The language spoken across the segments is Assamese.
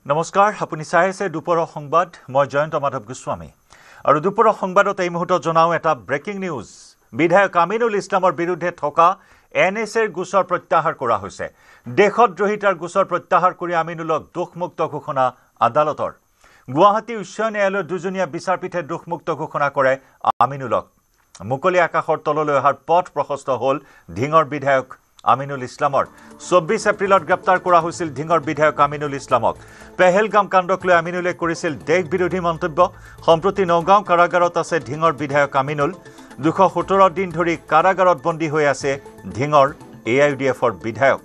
নমস্কাৰ আপুনি চাই আছে দুপৰৰ সংবাদ মই জয়ন্ত মাধৱ গোস্বামী আৰু দুপৰৰ সংবাদত এই মুহূৰ্তত জনাও এটা ব্ৰেকিং নিউজ বিধায়ক আমিনুল ইছলামৰ বিৰুদ্ধে থকা এনএছএৰ গোচৰ প্ৰত্যাহাৰ কৰা হৈছে দেশদ্ৰোহিতাৰ গোচৰ প্ৰত্যাহাৰ কৰি আমিনুলক দোষমুক্ত ঘোষণা আদালতৰ গুৱাহাটী উচ্চ ন্যায়ালয়ৰ দুজনীয়া বিচাৰপীঠে দোষমুক্ত ঘোষণা কৰে আমিনুলক মুকলি আকাশৰ তললৈ অহাৰ পথ প্ৰশস্ত হ'ল ঢিঙৰ বিধায়ক আমিনুল ইছলামৰ 24 এপ্ৰিলত গ্ৰেপ্তাৰ কৰা হৈছিল ঢিঙৰ বিধায়ক আমিনুল ইছলামক পেহেলগাম কাণ্ডক লৈ আমিনুলে কৰিছিল দেশ বিৰোধী মন্তব্য সম্প্ৰতি নগাঁও কাৰাগাৰত আছে ঢিঙৰ বিধায়ক আমিনুল 217 দিন ধৰি কাৰাগাৰত বন্দী হৈ আছে ঢিঙৰ এআইইউডিএফৰ বিধায়ক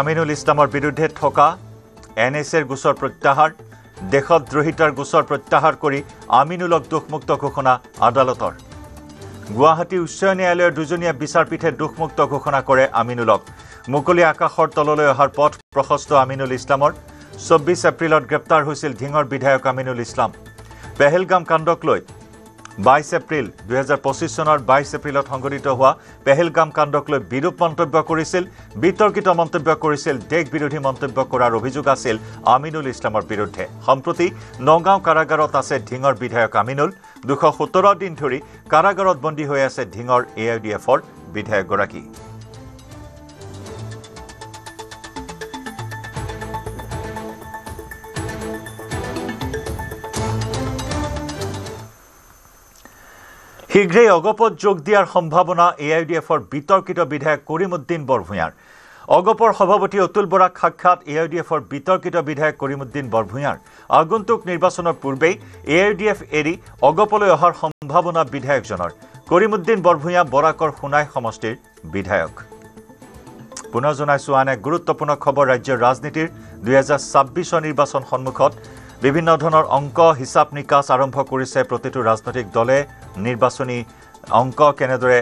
আমিনুল ইছলামৰ বিৰুদ্ধে থকা এনএছএৰ গোচৰ প্ৰত্যাহাৰ দেশদ্ৰোহিতাৰ গোচৰ প্ৰত্যাহাৰ কৰি আমিনুলক দোষমুক্ত ঘোষণা আদালতৰ গুৱাহাটী উচ্চ ন্যায়ালয়ৰ দুজনীয়া বিচাৰপীঠে দোষমুক্ত ঘোষণা কৰে আমিনুলক মুকলি আকাশৰ তললৈ অহাৰ পথ প্ৰশস্ত আমিনুল ইছলামৰ 24 এপ্ৰিলত গ্ৰেপ্তাৰ হৈছিল ঢিঙৰ বিধায়ক আমিনুল ইছলাম পেহেলগাম কাণ্ডক লৈ 22 এপ্ৰিল 2025 চনৰ 22 এপ্ৰিলত সংঘটিত হোৱা পেহেলগাম কাণ্ডক লৈ বিৰূপ মন্তব্য কৰিছিল বিতৰ্কিত মন্তব্য কৰিছিল দেশ বিৰোধী মন্তব্য কৰাৰ অভিযোগ আছিল আমিনুল ইছলামৰ বিৰুদ্ধে সম্প্ৰতি নগাঁও কাৰাগাৰত আছে ঢিঙৰ বিধায়ক আমিনুল 217 দিন ধৰি কাৰাগাৰত বন্দী হৈ আছে ঢিঙৰ এআইইউডিএফৰ বিধায়কগৰাকী শীঘ্ৰেই অগপত যোগ দিয়াৰ সম্ভাৱনা এআইইউডিএফৰ বিতৰ্কিত বিধায়ক কৰিমউদ্দিন বৰভূঞাৰ অগপৰ সভাপতি অতুল বৰাক সাক্ষাৎ এআইইউডিএফৰ বিতৰ্কিত বিধায়ক কৰিমউদ্দিন বৰভূঞাৰ আগন্তুক নিৰ্বাচনৰ পূৰ্বেই এআইইউডিএফ এৰি অগপলৈ অহাৰ সম্ভাৱনা বিধায়কজনৰ কৰিমউদ্দিন বৰভূঞা বৰাকৰ সোণাই সমষ্টিৰ বিধায়ক পুনৰ জনাইছো আন এক গুৰুত্বপূৰ্ণ খবৰ ৰাজ্যৰ ৰাজনীতিৰ 2026 নিৰ্বাচন সন্মুখত বিভিন্ন ধৰণৰ অংক হিচাপ নিকাচ আৰম্ভ কৰিছে প্ৰতিটো ৰাজনৈতিক দলে নিৰ্বাচনী অংক কেনেদৰে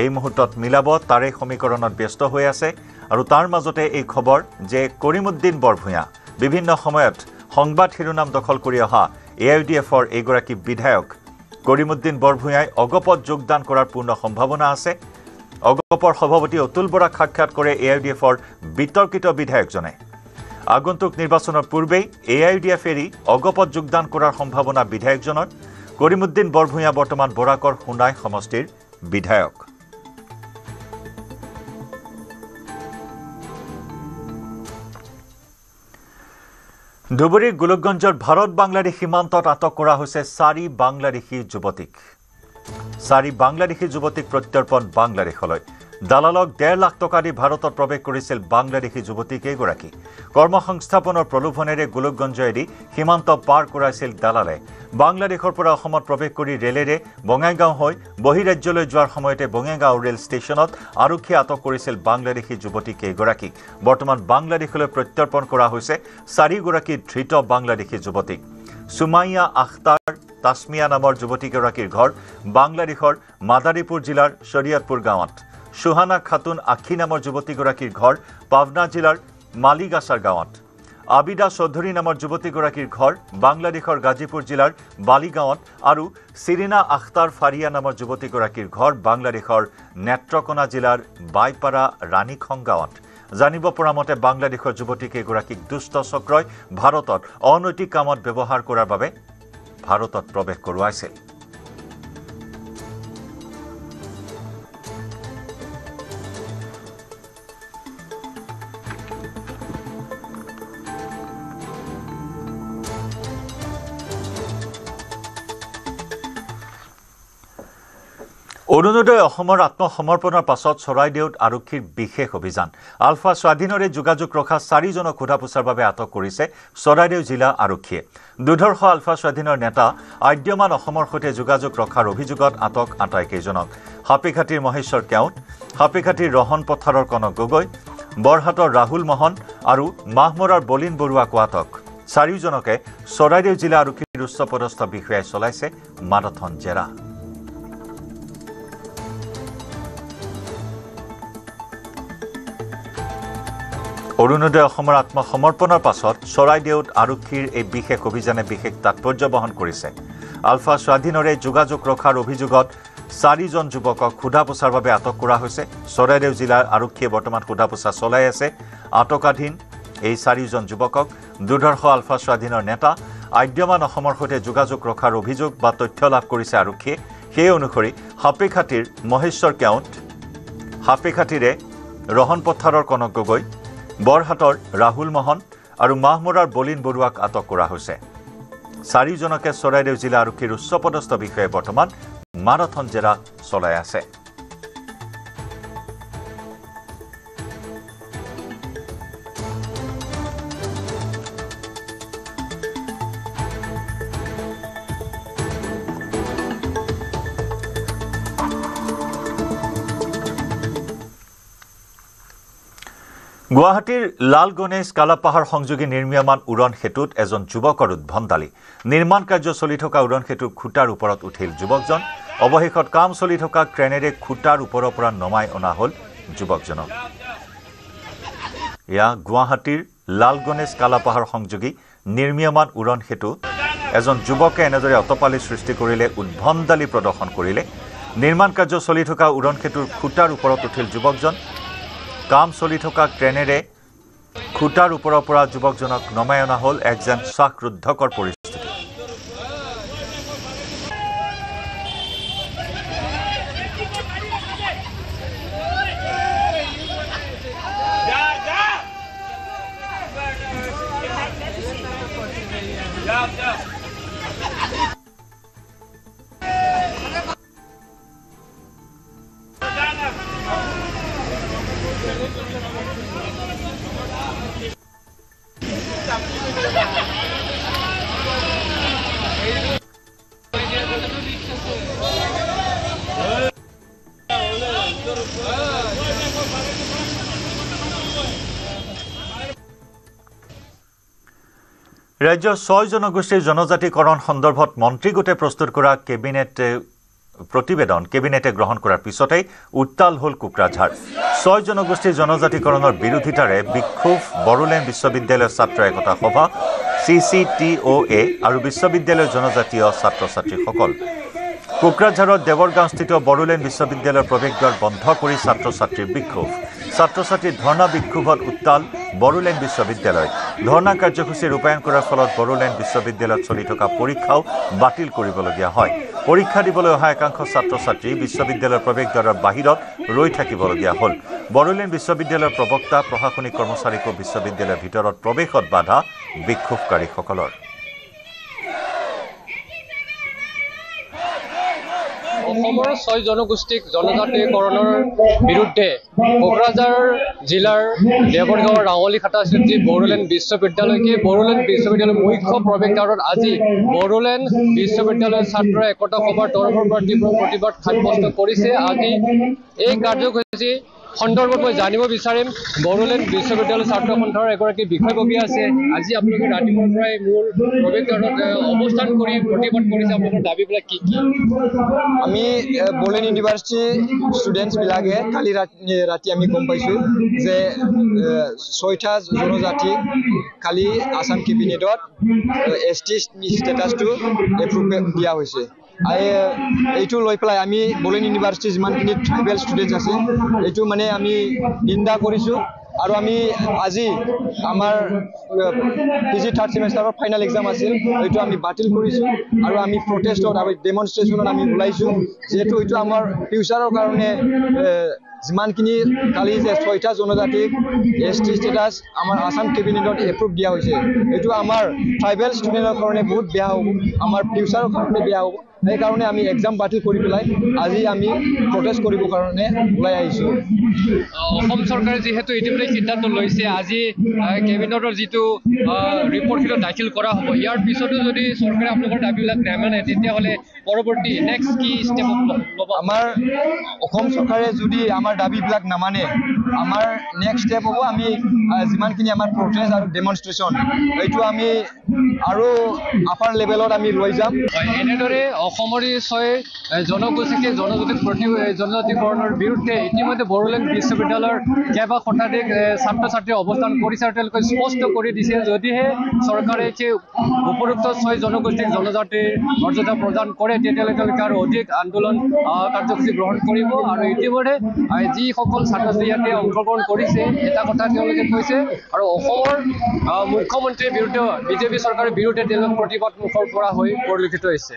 এই মুহূৰ্তত মিলাব তাৰে সমীকৰণত ব্যস্ত হৈ আছে আৰু তাৰ মাজতে এই খবৰ যে কৰিমউদ্দিন বৰভূঞা বিভিন্ন সময়ত সংবাদ শিৰোনাম দখল কৰি অহা এআইইউডিএফৰ এগৰাকী বিধায়ক কৰিমউদ্দিন বৰভূঞাই অগপত যোগদান কৰাৰ পূৰ্ণ সম্ভাৱনা আছে অগপৰ সভাপতি অতুল বৰাক সাক্ষাৎ কৰে এআইইউডিএফৰ বিতৰ্কিত বিধায়কজনে আগন্তুক নিৰ্বাচনৰ পূৰ্বেই এআইইউডিএফ এৰি অগপত যোগদান কৰাৰ সম্ভাৱনা বিধায়কজনৰ কৰিমউদ্দিন বৰভূঞা বৰ্তমান বৰাকৰ সোণাই সমষ্টিৰ বিধায়ক ধুবুৰীৰ গোলকগঞ্জৰ ভাৰত বাংলাদেশ সীমান্তত আটক কৰা হৈছে 4 বাংলাদেশী যুৱতীক প্ৰত্যৰ্পণ বাংলাদেশলৈ দালালক 1.5 লাখ টকা দি ভাৰতত প্ৰৱেশ কৰিছিল বাংলাদেশী যুৱতী কেইগৰাকী কৰ্মসংস্থাপনৰ প্ৰলোভনেৰে গোলকগঞ্জেদি সীমান্ত পাৰ কৰাইছিল দালালে বাংলাদেশৰ পৰা অসমত প্ৰৱেশ কৰি ৰেলেৰে বঙাইগাঁও হৈ বহিৰাজ্যলৈ যোৱাৰ সময়তে বঙাইগাঁও ৰেল ষ্টেচনত আৰক্ষীয়ে আটক কৰিছিল বাংলাদেশী যুৱতী কেইগৰাকী বৰ্তমান বাংলাদেশলৈ প্ৰত্যৰ্পণ কৰা হৈছে 4 গৰাকী ধৃত বাংলাদেশী যুৱতীক সুমাইয়া আখতাৰ তাসমিয়া নামৰ যুৱতীগৰাকীৰ ঘৰ বাংলাদেশৰ মাদাৰীপুৰ জিলাৰ শৰিয়তপুৰ গাঁৱত সুহানা খাতুন আখি নামৰ যুৱতীগৰাকীৰ ঘৰ পাবনা জিলাৰ মালিগাছাৰ গাঁৱত আবিদা চৌধুৰী নামৰ যুৱতীগৰাকীৰ ঘৰ বাংলাদেশৰ গাজীপুৰ জিলাৰ বালিগাঁৱত আৰু সিৰিনা আখতাৰ ফাৰিয়া নামৰ যুৱতীগৰাকীৰ ঘৰ বাংলাদেশৰ নেত্ৰকোনা জিলাৰ বাইপাৰা ৰাণীখং গাঁৱত জানিব পৰা মতে বাংলাদেশৰ যুৱতীকেইগৰাকীক দুষ্ট চক্ৰই ভাৰতত অনৈতিক কামত ব্যৱহাৰ কৰাৰ বাবে ভাৰতত প্ৰৱেশ কৰোৱাইছিল অৰুণোদয় অসমৰ আত্মসমৰ্পণৰ পাছত চৰাইদেউত আৰক্ষীৰ বিশেষ অভিযান আলফা স্বাধীনৰে যোগাযোগ ৰখা 4 জনক সোধাপোছাৰ বাবে আটক কৰিছে চৰাইদেউ জিলা আৰক্ষীয়ে দুধৰ্ষ আলফা স্বাধীনৰ নেতা আদ্যমান অসমৰ সৈতে যোগাযোগ ৰখাৰ অভিযোগত আটক আটাইকেইজনক হাপিঘাটিৰ মহেশ্বৰ কেওট হাপিঘাটিৰ ৰহন পথাৰৰ কনক গগৈ বৰহাটৰ ৰাহুল মোহন আৰু মাহমৰাৰ বলিন বৰুৱাক আটক 4 জনকে চৰাইদেউ জিলা আৰক্ষীৰ উচ্চপদস্থ বিষয়াই চলাইছে মাৰাথন জেৰা অৰুণোদয় অসমৰ আত্মসমৰ্পণৰ পাছত চৰাইদেউত আৰক্ষীৰ এই বিশেষ অভিযানে বিশেষ তাৎপৰ্য বহন কৰিছে আলফা স্বাধীনৰে যোগাযোগ ৰখাৰ অভিযোগত 4জন যুৱকক সোধাপোছাৰ বাবে আটক কৰা হৈছে চৰাইদেউ জিলাৰ আৰক্ষীয়ে বৰ্তমান সোধাপোছা চলাই আছে আটকাধীন এই 4জন যুৱকক দুৰ্ধৰ্ষ আলফা স্বাধীনৰ নেতা আদ্যমান অসমৰ সৈতে যোগাযোগ ৰখাৰ অভিযোগ বা তথ্য লাভ কৰিছে আৰক্ষীয়ে সেই অনুসৰি হাপেখাটিৰ মহেশ্বৰ কেওট হাপেখাটিৰে ৰহন পথাৰৰ কনক গগৈ বৰহাটৰ ৰাহুল মোহন আৰু মাহমুৰাৰ বলিন বৰুৱাক আটক কৰা হৈছে 4জনকে চৰাইদেউ জিলা আৰক্ষীৰ উচ্চপদস্থ বিষয়াই বৰ্তমান মাৰাথন জেৰা চলাই আছে গুৱাহাটীৰ লাল গণেশ কালাপাহাৰ সংযোগী নিৰ্মীয়মান উৰণ সেতুত এজন যুৱকৰ উদ্ভণ্ডালি নিৰ্মাণ কাৰ্য চলি থকা উৰণ সেতুৰ খুঁটাৰ ওপৰত উঠিল যুৱকজন অৱশেষত কাম চলি থকা ক্ৰেনেৰে খুঁটাৰ ওপৰৰ পৰা নমাই অনা হ'ল যুৱকজনক ইয়া গুৱাহাটীৰ লাল গণেশ কালাপাহাৰ সংযোগী নিৰ্মীয়মান উৰণ সেতু এজন যুৱকে এনেদৰে অতপালি সৃষ্টি কৰিলে উদ্ভণ্ডালি প্ৰদৰ্শন কৰিলে নিৰ্মাণ কাৰ্য চলি থকা উৰণ সেতুৰ খুঁটাৰ ওপৰত উঠিল যুৱকজন কাম চলি থকা ক্ৰেনেৰে খুঁটাৰ ওপৰৰ পৰা যুৱকজনক নমাই অনা হ'ল এক যেন শ্বাসৰুদ্ধকৰ পৰিস্থিতি ৰাজ্যৰ 6 জনগোষ্ঠীৰ জনজাতিকৰণ সন্দৰ্ভত মন্ত্ৰীগোটে প্ৰস্তুত কৰা কেবিনেটে গ্ৰহণ কৰাৰ পিছতেই উত্তাল হ'ল কোকৰাঝাৰ 6 জনগোষ্ঠীৰ জনজাতিকৰণৰ বিৰোধিতাৰে বিক্ষোভ বড়োলেণ্ড বিশ্ববিদ্যালয়ৰ ছাত্ৰ একতা সভা CCTOA আৰু বিশ্ববিদ্যালয়ৰ জনজাতীয় ছাত্ৰ ছাত্ৰীসকল কোকৰাঝাৰৰ দেৱৰগাঁওস্থিত বড়োলেণ্ড বিশ্ববিদ্যালয়ৰ প্ৰৱেশদ্বাৰ বন্ধ কৰি ছাত্ৰ ছাত্ৰীৰ বিক্ষোভ ছাত্ৰ ছাত্ৰীৰ ধৰ্ণা বিক্ষোভত উত্তাল বড়োলেণ্ড বিশ্ববিদ্যালয় ধৰ্ণা কাৰ্যসূচী ৰূপায়ণ কৰাৰ ফলত বড়োলেণ্ড বিশ্ববিদ্যালয়ত চলি থকা পৰীক্ষাও বাতিল কৰিবলগীয়া হয় পৰীক্ষা দিবলৈ অহা একাংশ ছাত্ৰ ছাত্ৰী বিশ্ববিদ্যালয়ৰ প্ৰৱেশদ্বাৰৰ বাহিৰত ৰৈ থাকিবলগীয়া হ'ল বড়োলেণ্ড বিশ্ববিদ্যালয়ৰ প্ৰবক্তা প্ৰশাসনিক কৰ্মচাৰীকো বিশ্ববিদ্যালয়ৰ ভিতৰত প্ৰৱেশত বাধা বিক্ষোভকাৰীসকলৰ অসমৰ 6 জনগোষ্ঠীক জনজাতিকৰণৰ বিৰুদ্ধে কোকৰাঝাৰ জিলাৰ দেৱৰগাঁৱৰ ৰাঙলীখাটা স্থিত বড়োলেণ্ড বিশ্ববিদ্যালয়কে বড়োলেণ্ড বিশ্ববিদ্যালয়ৰ মুখ্য প্ৰৱেশদ্বাৰত আজি বড়োলেণ্ড বিশ্ববিদ্যালয়ৰ ছাত্ৰ একতা সভাৰ তৰফৰ পৰা তীব্ৰ প্ৰতিবাদ সাব্যস্ত কৰিছে আজি এই কাৰ্যসূচী সন্দৰ্ভত মই জানিব বিচাৰিম বড়োলেণ্ড বিশ্ববিদ্যালয়ৰ ছাত্ৰ সন্থাৰ এগৰাকী বিষয়ববী আছে আজি আপোনালোকে ৰাতিপুৱাৰ পৰাই মূল প্ৰৱেশদ্বাৰত অৱস্থান কৰি প্ৰতিবাদ কৰিছে আপোনালোকৰ দাবীবিলাক কি কি আমি বড়োলেণ্ড ইউনিভাৰ্চিটি ষ্টুডেণ্টছবিলাকে কালি ৰাতি আমি গম পাইছোঁ যে 6টা জনজাতিক কালি আসাম কেবিনেটত ST ষ্টেটাছটো এপ্ৰুভ দিয়া হৈছে এইটো লৈ পেলাই আমি বড়োলেণ্ড ইউনিভাৰ্চিটিৰ যিমানখিনি ট্ৰাইবেল ষ্টুডেণ্টছ আছে এইটো মানে আমি নিন্দা কৰিছোঁ আৰু আমি আজি আমাৰ PG 3rd ছেমিষ্টাৰৰ ফাইনেল এক্সাম আছিল এইটো আমি বাতিল কৰিছোঁ আৰু আমি প্ৰটেষ্টত আৰু ডেমনষ্ট্ৰেশ্যনত আমি ওলাইছোঁ যিহেতু এইটো আমাৰ ফিউচাৰৰ কাৰণে যিমানখিনি কালি যে 6টা জনজাতিক ST ষ্টেটাছ আমাৰ আসাম কেবিনেটত এপ্ৰুভ দিয়া হৈছে এইটো আমাৰ ট্ৰাইবেল ষ্টুডেণ্টৰ কাৰণে বহুত বেয়া হ'ব আমাৰ ফিউচাৰৰ কাৰণে বেয়া হ'ব সেইকাৰণে আমি এক্সাম বাতিল কৰি পেলাই আজি আমি প্ৰটেষ্ট কৰিবৰ কাৰণে ওলাই আহিছোঁ অসম চৰকাৰে যিহেতু ইতিমধ্যে সিদ্ধান্ত লৈছে আজি কেবিনেটৰ যিটো ৰিপৰ্টটো দাখিল কৰা হ'ব ইয়াৰ পিছতো যদি চৰকাৰে আপোনালোকৰ দাবীবিলাক নামানে তেতিয়াহ'লে পৰৱৰ্তী নেক্সট কি ষ্টেপ ল'ব আমাৰ অসম চৰকাৰে যদি আমাৰ দাবীবিলাক নামানে আমাৰ নেক্সট ষ্টেপ হ'ব আমি যিমানখিনি আমাৰ প্ৰটেষ্ট আৰু ডেমনষ্ট্ৰেশ্যন এইটো আমি আৰু আপাৰ লেভেলত আমি লৈ যাম এনেদৰে অসমৰে 6 জনগোষ্ঠীক জনজাতিকৰণৰ বিৰুদ্ধে ইতিমধ্যে বড়োলেণ্ড বিশ্ববিদ্যালয়ৰ কেইবা শতাধিক ছাত্ৰ ছাত্ৰী অৱস্থান কৰিছে আৰু তেওঁলোকে স্পষ্ট কৰি দিছে যদিহে চৰকাৰে উপৰোক্ত 6 জনগোষ্ঠীক জনজাতিৰ মৰ্যাদা প্ৰদান কৰে তেতিয়াহ'লে তেওঁলোকে আৰু অধিক আন্দোলন কাৰ্যসূচী গ্ৰহণ কৰিব আৰু ইতিমধ্যে যিসকল ছাত্ৰ ছাত্ৰী ইয়াতে অংশগ্ৰহণ কৰিছে এটা কথা তেওঁলোকে কৈছে আৰু অসমৰ মুখ্যমন্ত্ৰীৰ বিৰুদ্ধে বিজেপি চৰকাৰৰ বিৰুদ্ধে তেওঁলোক প্ৰতিবাদ মুখৰ পৰা হৈ পৰিলক্ষিত হৈছে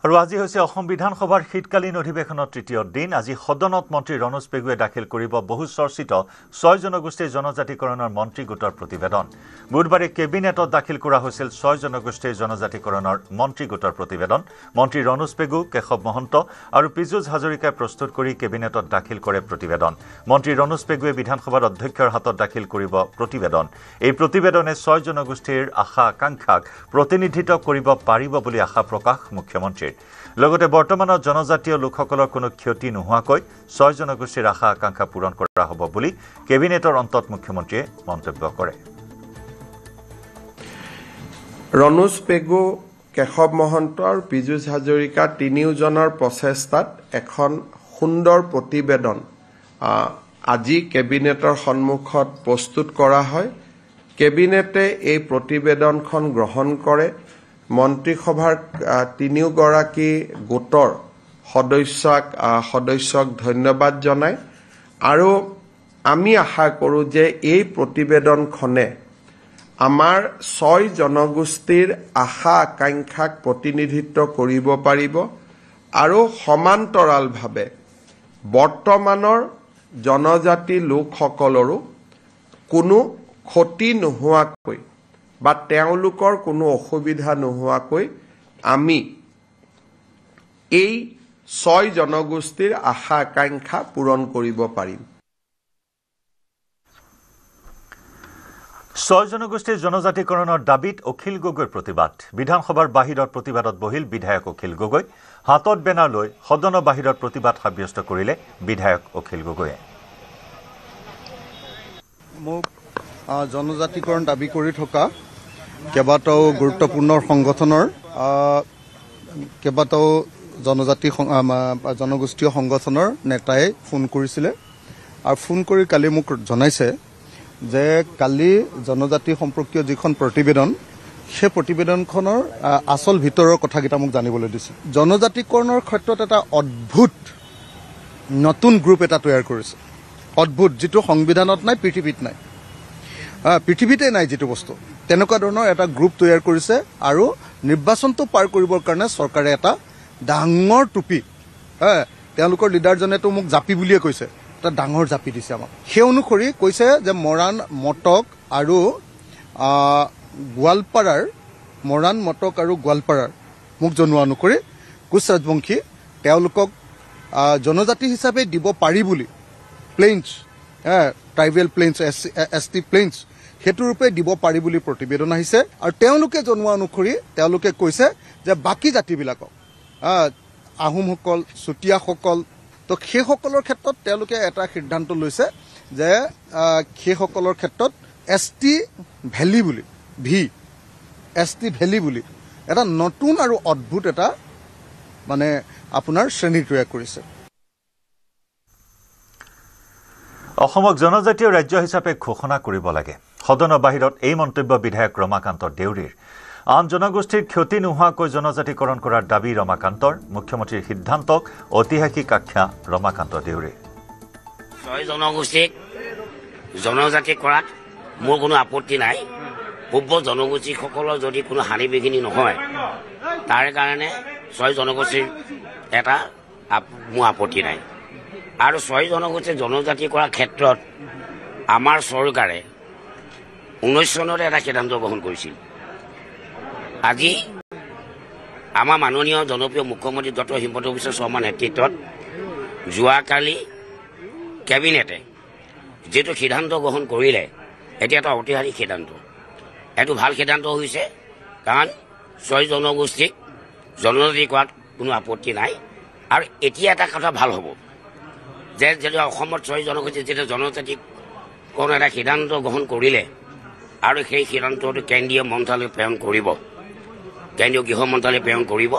আৰু আজি হৈছে অসম বিধানসভাৰ শীতকালীন অধিৱেশনৰ তৃতীয় দিন আজি সদনত মন্ত্ৰী ৰনোজ পেগুৱে দাখিল কৰিব বহু চৰ্চিত 6 জনগোষ্ঠীৰ জনজাতিকৰণৰ মন্ত্ৰী গোটৰ প্ৰতিবেদন বুধবাৰে কেবিনেটত দাখিল কৰা হৈছিল 6 জনগোষ্ঠীৰ জনজাতিকৰণৰ মন্ত্ৰী গোটৰ প্ৰতিবেদন মন্ত্ৰী ৰনোজ পেগু কেশৱ মহন্ত আৰু পীযুষ হাজৰিকাই প্ৰস্তুত কৰি কেবিনেটত দাখিল কৰে প্ৰতিবেদন মন্ত্ৰী ৰনোজ পেগুৱে বিধানসভাৰ অধ্যক্ষৰ হাতত দাখিল কৰিব প্ৰতিবেদন এই প্ৰতিবেদনে 6 জনগোষ্ঠীৰ আশা আকাংক্ষাক প্ৰতিনিধিত্ব কৰিব পাৰিব বুলি আশা প্ৰকাশ মুখ্যমন্ত্ৰী লগতে বৰ্তমানৰ জনজাতীয় লোকসকলৰ কোনো ক্ষতি নোহোৱাকৈ 6 জনগোষ্ঠীৰ আশা আকাংক্ষা পূৰণ কৰা হ'ব বুলি কেবিনেটৰ অন্তত মুখ্যমন্ত্ৰীয়ে মন্তব্য কৰে ৰনোজ পেগু কেশৱ মহন্ত আৰু পীযুষ হাজৰিকা তিনিওজনৰ প্ৰচেষ্টাত এখন সুন্দৰ প্ৰতিবেদন আজি কেবিনেটৰ সন্মুখত প্ৰস্তুত কৰা হয় কেবিনেটে এই প্ৰতিবেদনখন গ্ৰহণ কৰে মন্ত্ৰীসভাৰ তিনিওগৰাকী গোটৰ সদস্যক ধন্যবাদ জনায় আৰু আমি আশা কৰোঁ যে এই প্ৰতিবেদনখনে আমাৰ 6 জনগোষ্ঠীৰ আশা আকাংক্ষাক প্ৰতিনিধিত্ব কৰিব পাৰিব আৰু সমান্তৰালভাৱে বৰ্তমানৰ জনজাতি লোকসকলৰো কোনো ক্ষতি নোহোৱাকৈ বা তেওঁলোকৰ কোনো অসুবিধা নোহোৱাকৈ আমি এই 6 জনগোষ্ঠীৰ আশা আকাংক্ষা পূৰণ কৰিব পাৰিম 6 জনগোষ্ঠীৰ জনজাতিকৰণৰ দাবীত অখিল গগৈৰ প্ৰতিবাদ বিধানসভাৰ বাহিৰত প্ৰতিবাদত বহিল বিধায়ক অখিল গগৈ হাতত বেনাৰ লৈ সদনৰ বাহিৰত প্ৰতিবাদ সাব্যস্ত কৰিলে বিধায়ক অখিল গগৈয়ে মোক জনজাতিকৰণ দাবী কৰি থকা কেইবাটাও গুৰুত্বপূৰ্ণ সংগঠনৰ কেইবাটাও জনগোষ্ঠীয় সংগঠনৰ নেতাই ফোন কৰিছিলে আৰু ফোন কৰি কালি মোক জনাইছে যে কালি জনজাতি সম্পৰ্কীয় যিখন প্ৰতিবেদন সেই প্ৰতিবেদনখনৰ আচল ভিতৰৰ কথাকেইটা মোক জানিবলৈ দিছে জনজাতিকৰণৰ ক্ষেত্ৰত এটা অদ্ভুত নতুন গ্ৰুপ এটা তৈয়াৰ কৰিছে অদ্ভুত যিটো সংবিধানত নাই পৃথিৱীত নাই পৃথিৱীতে নাই যিটো বস্তু তেনেকুৱা ধৰণৰ এটা গ্ৰুপ তৈয়াৰ কৰিছে আৰু নিৰ্বাচনটো পাৰ কৰিবৰ কাৰণে চৰকাৰে এটা ডাঙৰ টুপি তেওঁলোকৰ লিডাৰজনেতো মোক জাপি বুলিয়ে কৈছে এটা ডাঙৰ জাপি দিছে আমাক সেই অনুসৰি কৈছে যে মৰাণ মটক আৰু গোৱালপাৰাৰ মোক জনোৱা অনুসৰি কোচ ৰাজবংশী তেওঁলোকক জনজাতি হিচাপে দিব পাৰি বুলি plains tribal plains ST plains সেইটো ৰূপে দিব পাৰি বুলি প্ৰতিবেদন আহিছে আৰু তেওঁলোকে জনোৱা অনুসৰি তেওঁলোকে কৈছে যে বাকী জাতিবিলাকক আহোমসকল চুতীয়াসকল তো সেইসকলৰ ক্ষেত্ৰত তেওঁলোকে এটা সিদ্ধান্ত লৈছে যে সেইসকলৰ ক্ষেত্ৰত ST ভেলী বুলি ST ভেলী বুলি এটা নতুন আৰু অদ্ভুত এটা মানে আপোনাৰ শ্ৰেণী তৈয়াৰ কৰিছে অসমক জনজাতীয় ৰাজ্য হিচাপে ঘোষণা কৰিব লাগে সদনৰ বাহিৰত এই মন্তব্য বিধায়ক ৰমাকান্ত দেউৰীৰ আন জনগোষ্ঠীৰ ক্ষতি নোহোৱাকৈ জনজাতিকৰণ কৰাৰ দাবী ৰমাকান্তৰ মুখ্যমন্ত্ৰীৰ সিদ্ধান্তক ঐতিহাসিক আখ্যা ৰমাকান্ত দেউৰীৰ 6 জনগোষ্ঠীক জনজাতি কৰাত মোৰ কোনো আপত্তি নাই পূৰ্ব জনগোষ্ঠীসকলৰ যদি কোনো হানি বিঘিনি নহয় তাৰ কাৰণে 6 জনগোষ্ঠীৰ এটা মোৰ আপত্তি নাই আৰু 6 জনগোষ্ঠী জনজাতি কৰাৰ ক্ষেত্ৰত আমাৰ চৰকাৰে 19 চনতে এটা সিদ্ধান্ত গ্ৰহণ কৰিছিল আজি আমাৰ মাননীয় জনপ্ৰিয় মুখ্যমন্ত্ৰী ডক্টৰ হিমন্ত বিশ্ব শৰ্মাৰ নেতৃত্বত যোৱাকালি কেবিনেটে যেটো সিদ্ধান্ত গ্ৰহণ কৰিলে এতিয়া এটা ঐতিহাসিক সিদ্ধান্ত এটো ভাল সিদ্ধান্ত হৈছে কাৰণ 6 জনগোষ্ঠীক জনজাতি কৰাত কোনো আপত্তি নাই আৰু এতিয়া এটা কথা ভাল হ'ব যে যদি অসমত 6 জনগোষ্ঠী যেতিয়া জনজাতিক কোনো এটা সিদ্ধান্ত গ্ৰহণ কৰিলে আৰু সেই সিদ্ধান্তটো কেন্দ্ৰীয় মন্ত্ৰালয়ে প্ৰেৰণ কৰিব কেন্দ্ৰীয় গৃহ মন্ত্ৰালয়ে প্ৰেৰণ কৰিব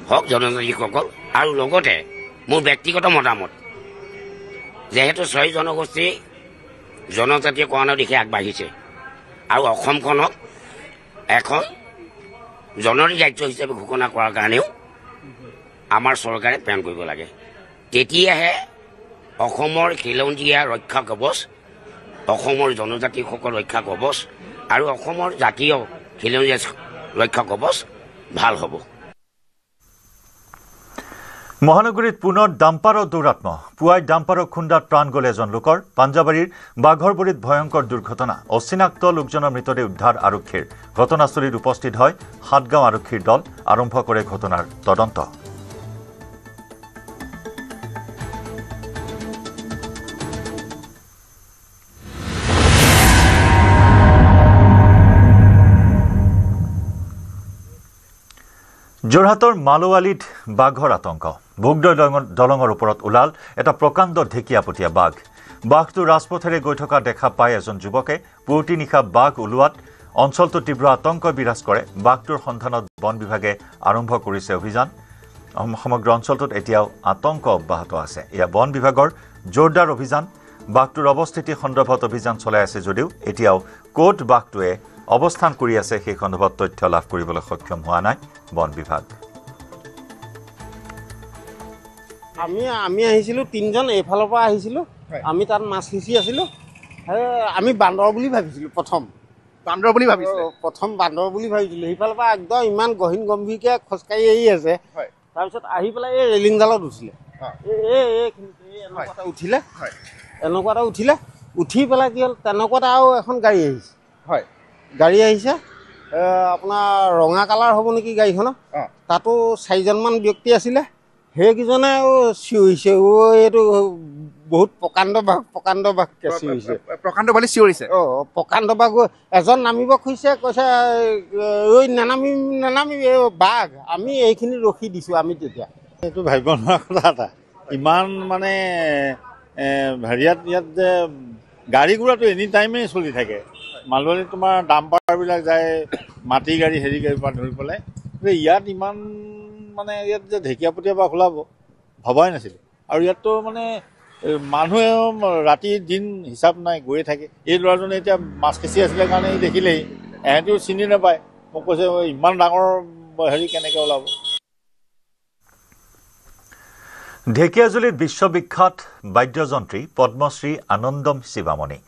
হওক জনজাতিসকল আৰু লগতে মোৰ ব্যক্তিগত মতামত যেহেতু 6 জনগোষ্ঠী জনজাতিকৰণৰ দিশে আগবাঢ়িছে আৰু অসমখনক এখন জনজাতি ৰাজ্য হিচাপে ঘোষণা কৰাৰ কাৰণেও আমাৰ চৰকাৰে প্ৰেৰণ কৰিব লাগে তেতিয়াহে অসমৰ খিলঞ্জীয়া ৰক্ষা কৱচ অসমৰ জনজাতিসকল ৰক্ষা কৱচ আৰু অসমৰ জাতীয় খিলঞ্জীয়া ৰক্ষা কৱচ ভাল হ'ব মহানগৰীত পুনৰ ডাম্পাৰৰ দৌৰাত্ম পুৱাই ডাম্পাৰৰ খুন্দাত প্ৰাণ গ'ল এজন লোকৰ পাঞ্জাবাৰীৰ বাঘৰবৰীত ভয়ংকৰ দুৰ্ঘটনা অচিনাক্ত লোকজনৰ মৃতদেহ উদ্ধাৰ আৰক্ষীৰ ঘটনাস্থলীত উপস্থিত হয় সাতগাঁও আৰক্ষীৰ দল আৰম্ভ কৰে ঘটনাৰ তদন্ত যোৰহাটৰ মালোৱালীত বাঘৰ আতংক ভোগদৈ দলঙৰ ওপৰত ওলাল এটা প্ৰকাণ্ড ঢেকীয়াপতীয়া বাঘ বাঘটো ৰাজপথেৰে গৈ থকা দেখা পাই এজন যুৱকে পুৱতি নিশা বাঘ ওলোৱাত অঞ্চলটো তীব্ৰ আতংক বিৰাজ কৰে বাঘটোৰ সন্ধানত বন বিভাগে আৰম্ভ কৰিছে অভিযান সমগ্ৰ অঞ্চলটোত এতিয়াও আতংক অব্যাহত আছে এয়া বন বিভাগৰ জোৰদাৰ অভিযান বাঘটোৰ অৱস্থিতি সন্দৰ্ভত অভিযান চলাই আছে যদিও এতিয়াও কোট বাঘটোৱে অৱস্থান কৰি আছে সেই সন্দৰ্ভত তথ্য লাভ কৰিবলৈ সক্ষম হোৱা নাই বন বিভাগ আমি আহিছিলো তিনজন এইফালৰ পৰা আহিছিলো আমি তাত মাছ সিঁচি আছিলো আমি বান্দৰ বুলি ভাবিছিলো প্ৰথম বান্দৰ বুলি ভাবিছিলো সেইফালৰ পৰা একদম ইমান গহীন গম্ভীৰকে খোজকাঢ়ি আহি আছে তাৰপিছত আহি পেলাই এই ৰেলিংডালত উঠিলে এনেকুৱা এটা উঠিলে উঠি পেলাই কি হ'ল তেনেকুৱাতে আৰু এখন গাড়ী আহিছে গাড়ী আহিছে আপোনাৰ ৰঙা কালাৰ হ'ব নেকি গাড়ীখনৰ তাতো 4জনমান ব্যক্তি আছিলে সেইকেইজনে চিঞৰিছে এইটো বহুত প্ৰকাণ্ড বাঘকে চিঞৰিছে প্ৰকাণ্ড বুলি চিঞৰিছে প্ৰকাণ্ড বাঘ এজন নামিব খুজিছে কৈছে ঐ নানামি বাঘ আমি এইখিনি ৰখি দিছোঁ আমি তেতিয়া এইটো ভাবিব নোৱাৰা কথা এটা ইমান মানে হেৰিয়াত ইয়াত যে গাড়ী ঘোঁৰাটো এনি টাইমেই চলি থাকে মালৱালীত তোমাৰ ডাম্পাৰবিলাক যায় মাটি গাড়ী হেৰি গাড়ীৰ পৰা ধৰি পেলাই ইয়াত ইমান মানে ইয়াত যে ঢেকীয়াপতীয়া বাঘ ওলাব ভবাই নাছিলোঁ আৰু ইয়াততো মানে মানুহে ৰাতি দিন হিচাপ নাই গৈয়ে থাকে এই ল'ৰাজনে এতিয়া মাছ কেঁচি আছিলে কাৰণে দেখিলেই এহেঁতিও চিনি নাপায় মোক কৈছে ইমান ডাঙৰ হেৰি কেনেকৈ ওলাব ঢেকীয়াজুলিত বিশ্ববিখ্যাত বাদ্যযন্ত্ৰী পদ্মশ্ৰী আনন্দম শিৱামণি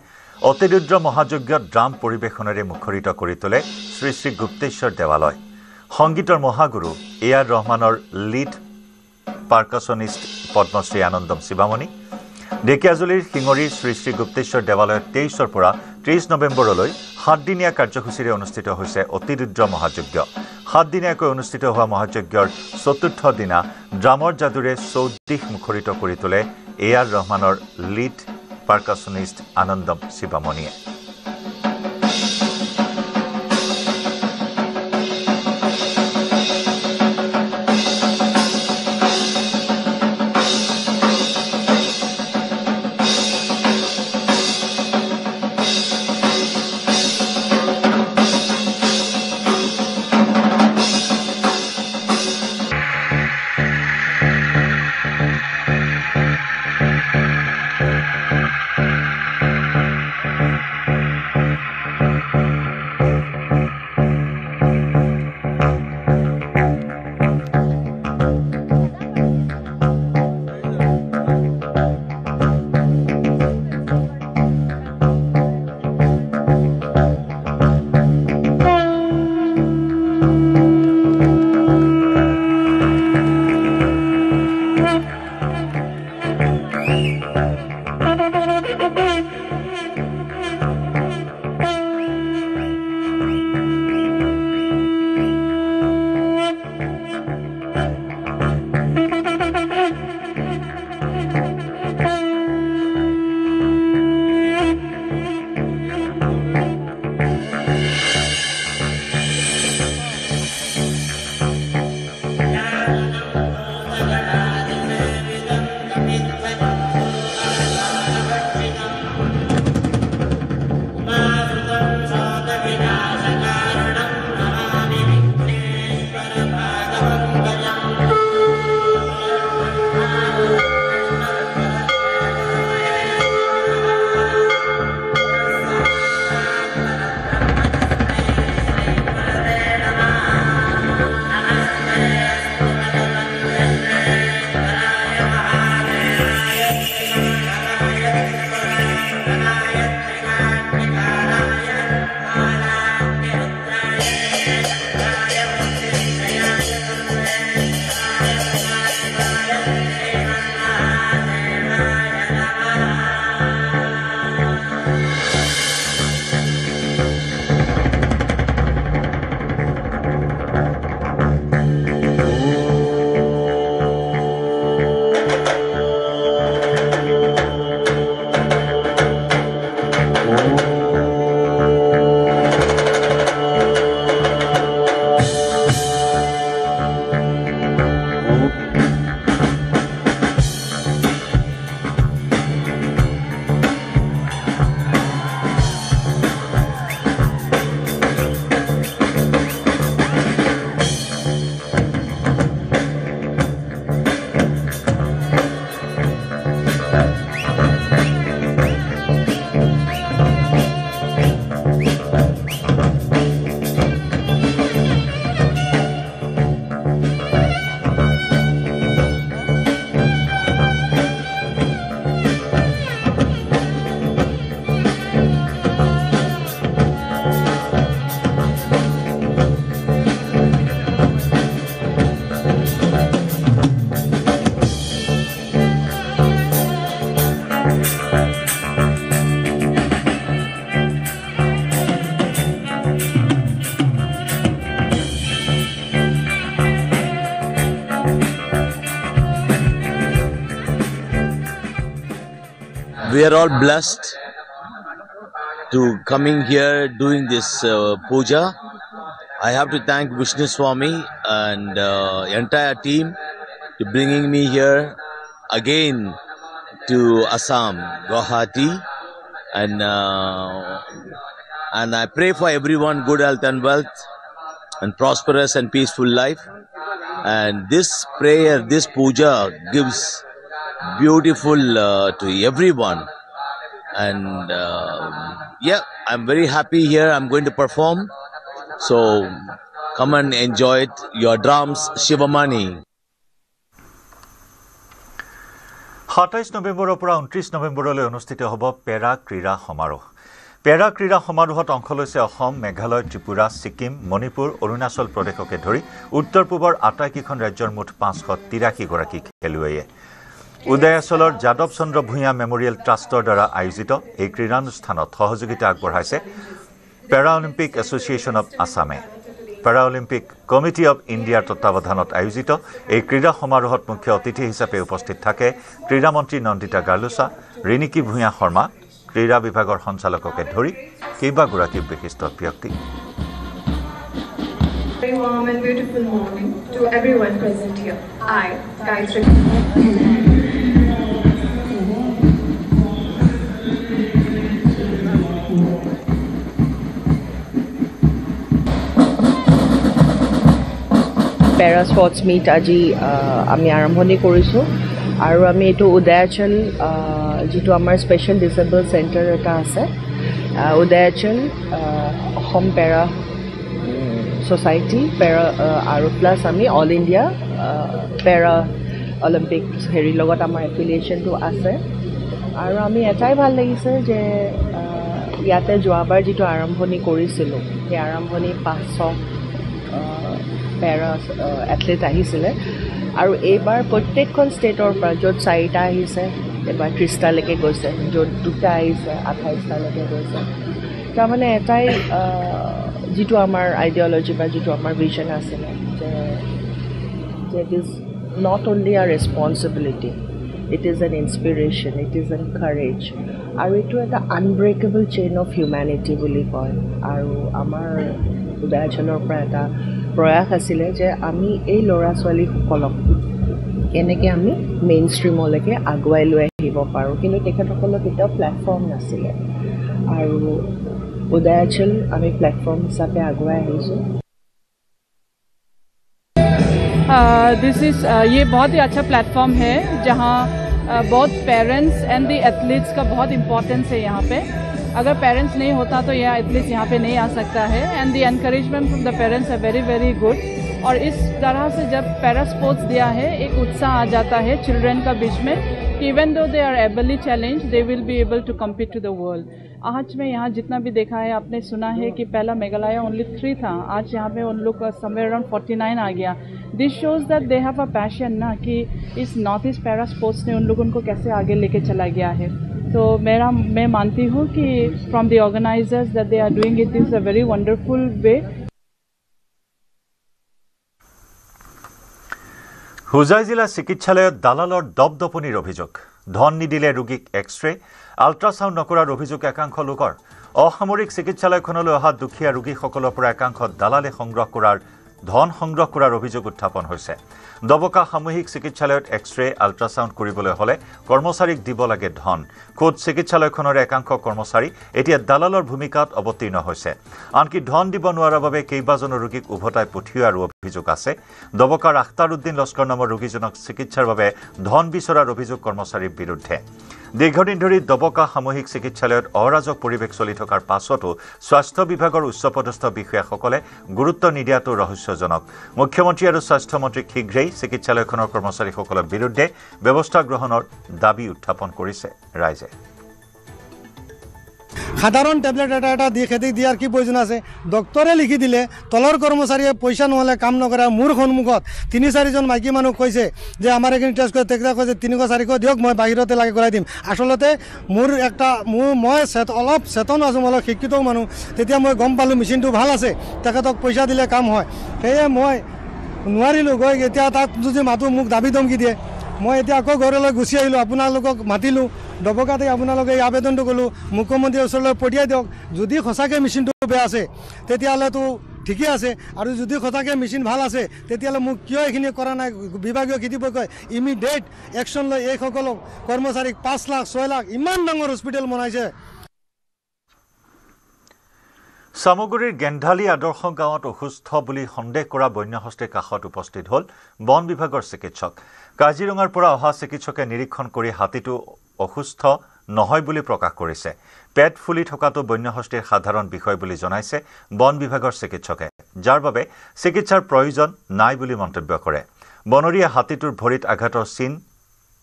অতিৰুদ্ৰ মহাযজ্ঞত ড্ৰাম পৰিৱেশনেৰে মুখৰিত কৰি তোলে শ্ৰী শ্ৰী গুপ্তেশ্বৰ দেৱালয় সংগীতৰ মহাগুৰু এ.আৰ. ৰহমানৰ লিড পাৰ্কাছনিষ্ট পদ্মশ্ৰী আনন্দম শিৱামণি ঢেকীয়াজুলিৰ শিঙৰীৰ শ্ৰী শ্ৰী গুপ্তেশ্বৰ দেৱালয়ত 23ৰ পৰা 30 নৱেম্বৰলৈ 7দিনীয়া কাৰ্যসূচীৰে অনুষ্ঠিত হৈছে অতিৰুদ্ৰ মহাযজ্ঞ 7দিনীয়াকৈ অনুষ্ঠিত হোৱা মহাযজ্ঞৰ 4ৰ্থ দিনা ড্ৰামৰ যাদুৰে চৌদিশ মুখৰিত কৰি তোলে এ.আৰ. ৰহমানৰ লিড পাৰ্কাছনিষ্ট আনন্দম শিৱামণিয়ে we are all blessed to coming here doing this puja. I have to thank Vishnu Swami and entire team to bringing me here again to Assam, Guwahati, and I pray for everyone good health and wealth and prosperous and peaceful life. And this prayer, this puja gives beautiful to everyone. And yeah, I'm very happy here. I'm going to perform. So come and enjoy it. Your drums, Shivamani. 27 নৱেম্বৰৰ পৰা 29 নৱেম্বৰলৈ অনুষ্ঠিত হ'ব পেৰা ক্ৰীড়া সমাৰোহ। পেৰা ক্ৰীড়া সমাৰোহত অংশ লৈছে অসম, মেঘালয়, ত্ৰিপুৰা, ছিকিম, মণিপুৰ, অৰুণাচল প্ৰদেশকে ধৰি উত্তৰ পূবৰ আটাইকেইখন ৰাজ্যৰ মুঠ 583 গৰাকী খেলুৱৈয়ে। উদয়াচলৰ যাদৱ চন্দ্ৰ ভূঞা মেমৰিয়েল ট্ৰাষ্টৰ দ্বাৰা আয়োজিত এই ক্ৰীড়ানুষ্ঠানত সহযোগিতা আগবঢ়াইছে পেৰা অলিম্পিক এছ'চিয়েশ্যন অৱ আছামে। পেৰা অলিম্পিক কমিটি অৱ ইণ্ডিয়াৰ তত্বাৱধানত আয়োজিত এই ক্ৰীড়া সমাৰোহত মুখ্য অতিথি হিচাপে উপস্থিত থাকে ক্ৰীড়ামন্ত্ৰী নন্দিতা গাৰ্লুছা, ৰিণিকী ভূঞা শৰ্মা, ক্ৰীড়া বিভাগৰ সঞ্চালককে ধৰি কেইবাগৰাকী বিশিষ্ট ব্যক্তি। Very warm and beautiful morning to everyone present here. I, Gayatri. Para sports meet আজি আমি আৰম্ভণি কৰিছোঁ আৰু আমি এইটো উদয়াচল যিটো আমাৰ স্পেচিয়েল ডিচেবল চেণ্টাৰ এটা আছে উদয়াচল অসম পেৰা ছ'চাইটি পেৰা আৰু প্লাছ আমি অল ইণ্ডিয়া পেৰা অলিম্পিক হেৰিৰ লগত আমাৰ এফিলিয়েশ্যনটো আছে আৰু আমি এটাই ভাল লাগিছে যে ইয়াতে যোৱাবাৰ যিটো আৰম্ভণি কৰিছিলোঁ সেই আৰম্ভণি 500 পেৰা এথলেট আহিছিলে আৰু এইবাৰ প্ৰত্যেকখন ষ্টেটৰ পৰা য'ত 4টা আহিছে এবাৰ 30টালৈকে গৈছে য'ত 2টা আহিছে 28টালৈকে গৈছে তাৰমানে এটাই যিটো আমাৰ আইডিঅলজি বা যিটো আমাৰ ভিজন আছিলে যে ইট ইজ নট অনলি আ responsibility it is an inspiration it is an courage আৰু এইটো এটা আনব্ৰেকেবল চেইন অফ হিউমেনিটি বুলি কয় আৰু আমাৰ উদয়াচলৰ পৰা এটা প্ৰয়াস আছিলে যে আমি এই ল'ৰা ছোৱালীসকলক কেনেকৈ আমি মেইন ষ্ট্ৰীমলৈকে আগুৱাই লৈ আহিব পাৰোঁ কিন্তু তেখেতসকলৰ কেতিয়াও প্লেটফৰ্ম নাছিলে আৰু উদয়াচল আমি প্লেটফৰ্ম হিচাপে আগুৱাই আহিছোঁ। ये बहुत ही अच्छा प्लेटफॉर्म है जहाँ बहुत पेरेंट्स एंड द एथलीट्स का बहुत इम्पोर्टेंस है यहाँ पे अगर पेरेंट्स नहीं होता तो यह एथलीट्स यहाँ पे नहीं आ सकता है and the encouragement from the parents है वेरी वेरी गुड और इस तरह से जब पैरा स्पोर्ट्स दिया है एक उत्साह आ जाता है चिल्ड्रन का बीच में कि even though they are ably challenge they will be able to compete to the world. आज में यहाँ जितना भी देखा है आपने सुना है कि पहला मेघालय ओनली 3 था आज यहाँ पे उन लोग का समवेयर अराउंड 49 आ गया। This shows that they have a passion ना कि इस नॉर्थ ईस्ट पैरा स्पोर्ट्स ने उन लोगों को कैसे आगे लेके चला गया है तो मैं मानती हूँ कि from the organisers that they are doing it is a very wonderful way. Hojai জিলা চিকিৎসালয়ত দালালৰ দপদপনিৰ অভিযোগ ধন নিদিলে ৰোগীক এক্সৰে আল্ট্ৰাছাউণ্ড নকৰাৰ অভিযোগ একাংশ লোকৰ অসামৰিক চিকিৎসালয়খনলৈ অহা দুখীয়া ৰোগীসকলৰ পৰা একাংশ দালালে ধন সংগ্ৰহ কৰাৰ অভিযোগ উত্থাপন হৈছে। দবকা সামূহিক চিকিৎসালয়ত এক্সৰে আল্ট্ৰাছাউণ্ড কৰিবলৈ হ'লে কৰ্মচাৰীক দিব লাগে ধন খোদ চিকিৎসালয়খনৰ একাংশ কৰ্মচাৰী এতিয়া দালালৰ ভূমিকাত অৱতীৰ্ণ হৈছে আনকি ধন দিব নোৱাৰাৰ বাবে কেইবাজনো ৰোগীক উভতাই পঠিওৱাৰ অভিযোগ আছে। দবকাৰ আখতাৰ উদ্দিন লস্কৰ নামৰ ৰোগীজনক চিকিৎসাৰ বাবে ধন বিচৰাৰ অভিযোগ কৰ্মচাৰীৰ বিৰুদ্ধে। দীৰ্ঘদিন ধৰি দবকা সামূহিক চিকিৎসালয়ত অৰাজক পৰিৱেশ চলি থকাৰ পাছতো স্বাস্থ্য বিভাগৰ উচ্চপদস্থ বিষয়াসকলে গুৰুত্ব নিদিয়াটো ৰহস্যজনক। মুখ্যমন্ত্ৰী আৰু স্বাস্থ্যমন্ত্ৰীক শীঘ্ৰেই চিকিৎসালয়খনৰ কৰ্মচাৰীসকলৰ বিৰুদ্ধে ব্যৱস্থা গ্ৰহণৰ দাবী উত্থাপন কৰিছে ৰাইজে। সাধারণ ট্যাবলেট এটা দিয়ে খেতে দিয়ার কি প্রয়োজন আছে ডক্টরে লিখি দিলে তলর কর্মচারীয়ে পয়সা নহলে কাম নকরা মোর সন্মুখত 3-4জন মাইকী মানুষ কৈছে যে আমার এখানে টেস্ট করে তেখেতে কৈছে 300-400 দিয়ক মই বাহিরতে লাগে করাই দিম আসলতে মোর একটা মই অলপ চেতন আছো অলপ শিক্ষিত মানুষ তেতিয়া মই গম পালো মেশিনটো ভাল আছে তেখেতক পয়সা দিলে কাম হয় সেয়ে মই নোৱাৰিলো গৈ এতিয়া তাক যদি মাতো মোক দাবী ধমকি দিয়ে মই এতিয়া আকৌ ঘৰলৈ গুচি আহিলোঁ আপোনালোকক মাতিলোঁ দবকাতে আপোনালোকে এই আবেদনটো ক'লোঁ মুখ্যমন্ত্ৰীৰ ওচৰলৈ পঠিয়াই দিয়ক যদি সঁচাকৈ মেচিনটো বেয়া আছে তেতিয়াহ'লেতো ঠিকেই আছে আৰু যদি সঁচাকৈ মেচিন ভাল আছে তেতিয়াহ'লে মোক কিয় এইখিনি কৰা নাই বিভাগীয় কৰ্তৃপক্ষই ইমিডিয়েট একশ্যন লৈ এইসকলক কৰ্মচাৰীক 5 লাখ 6 লাখ ইমান ডাঙৰ হস্পিটেল বনাইছে সামগুৰিৰ গেন্ধালী আদৰ্শ গাঁৱত অসুস্থ বুলি সন্দেহ কৰা বন্যহস্তীৰ কাষত উপস্থিত হ'ল বন বিভাগৰ চিকিৎসক কাজিৰঙাৰ পৰা অহা চিকিৎসকে নিৰীক্ষণ কৰি হাতীটো অসুস্থ নহয় বুলি প্ৰকাশ কৰিছে পেট ফুলি থকাটো বন্যহস্তীৰ সাধাৰণ বিষয় বুলি জনাইছে বন বিভাগৰ চিকিৎসকে যাৰ বাবে চিকিৎসাৰ প্ৰয়োজন নাই বুলি মন্তব্য কৰে বনৰীয়া হাতীটোৰ ভৰিত আঘাতৰ চিন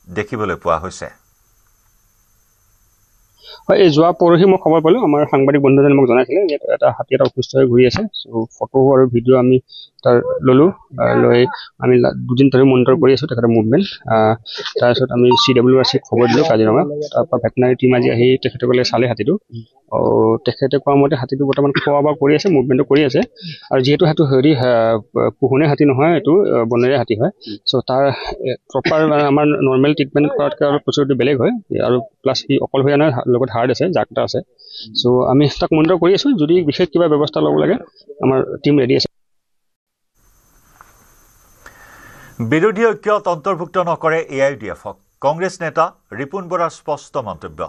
দেখিবলৈ পোৱা হৈছে এই যোৱা পৰহি মই খবৰ পালোঁ আমাৰ সাংবাদিক বন্ধুজনে মোক জনাইছিলে যে এটা হাতী এটা অসুস্থ হৈ ঘূৰি আছে ফটো আৰু ভিডিঅ' আমি তাৰ ল'লোঁ লৈ আমি 2 দিন ধৰি মনিটৰ কৰি আছোঁ তেখেতৰ মুভমেণ্ট তাৰপিছত আমি CWRCক খবৰ দিলোঁ কাজিৰঙা তাৰপৰা ভেটেনাৰী টিম আজি আহি তেখেতসকলে চালে হাতীটো তেখেতে কোৱা মতে হাতীটো বৰ্তমান খোৱা বোৱা কৰি আছে মুভমেণ্টটো কৰি আছে আৰু যিহেতু সেইটো হেৰি পোহনীয়া হাতী নহয় এইটো বনৰীয়া হাতী হয় চ' তাৰ প্ৰপাৰ আমাৰ নৰ্মেল ট্ৰিটমেণ্ট কৰাতকৈ অলপ প্ৰচেডিউৰটো বেলেগ হয় আৰু প্লাছ সি অকলশৰীয়া নহয় লগত হাৰ্ড আছে জাকটা আছে চ' আমি তাক মনিটৰ কৰি আছোঁ যদি বিশেষ কিবা ব্যৱস্থা ল'ব লাগে আমাৰ টিম ৰেডি আছে বিৰোধী ঐক্যত অন্তৰ্ভুক্ত নকৰে AIUDFক কংগ্ৰেছ নেতা ৰিপুণ বৰাৰ স্পষ্ট মন্তব্য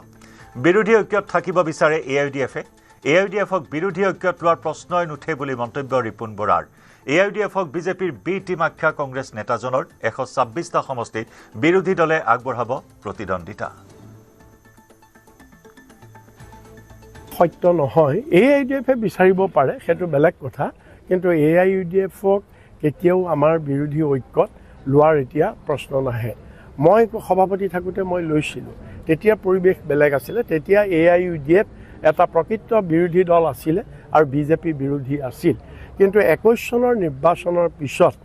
বিৰোধী ঐক্যত থাকিব বিচাৰে AIUDFক বিৰোধী ঐক্যত লোৱাৰ প্ৰশ্নই নুঠে বুলি মন্তব্য ৰিপুণ বৰাৰ AIUDFক বিজেপিৰ বি টিম আখ্যা কংগ্ৰেছ নেতাজনৰ 126টা সমষ্টিত বিৰোধী দলে আগবঢ়াব প্ৰতিদ্বন্দ্বিতা সত্য নহয় AIUDFে বিচাৰিব পাৰে সেইটো বেলেগ কথা কিন্তু AIUDFক কেতিয়াও আমাৰ বিৰোধী ঐক্যত লোৱাৰ এতিয়া প্ৰশ্ন নাহে মই সভাপতি থাকোঁতে মই লৈছিলোঁ তেতিয়া পৰিৱেশ বেলেগ আছিলে তেতিয়া AIUDF এটা প্ৰকৃত বিৰোধী দল আছিলে আৰু বিজেপি বিৰোধী আছিল কিন্তু 21 চনৰ নিৰ্বাচনৰ পিছত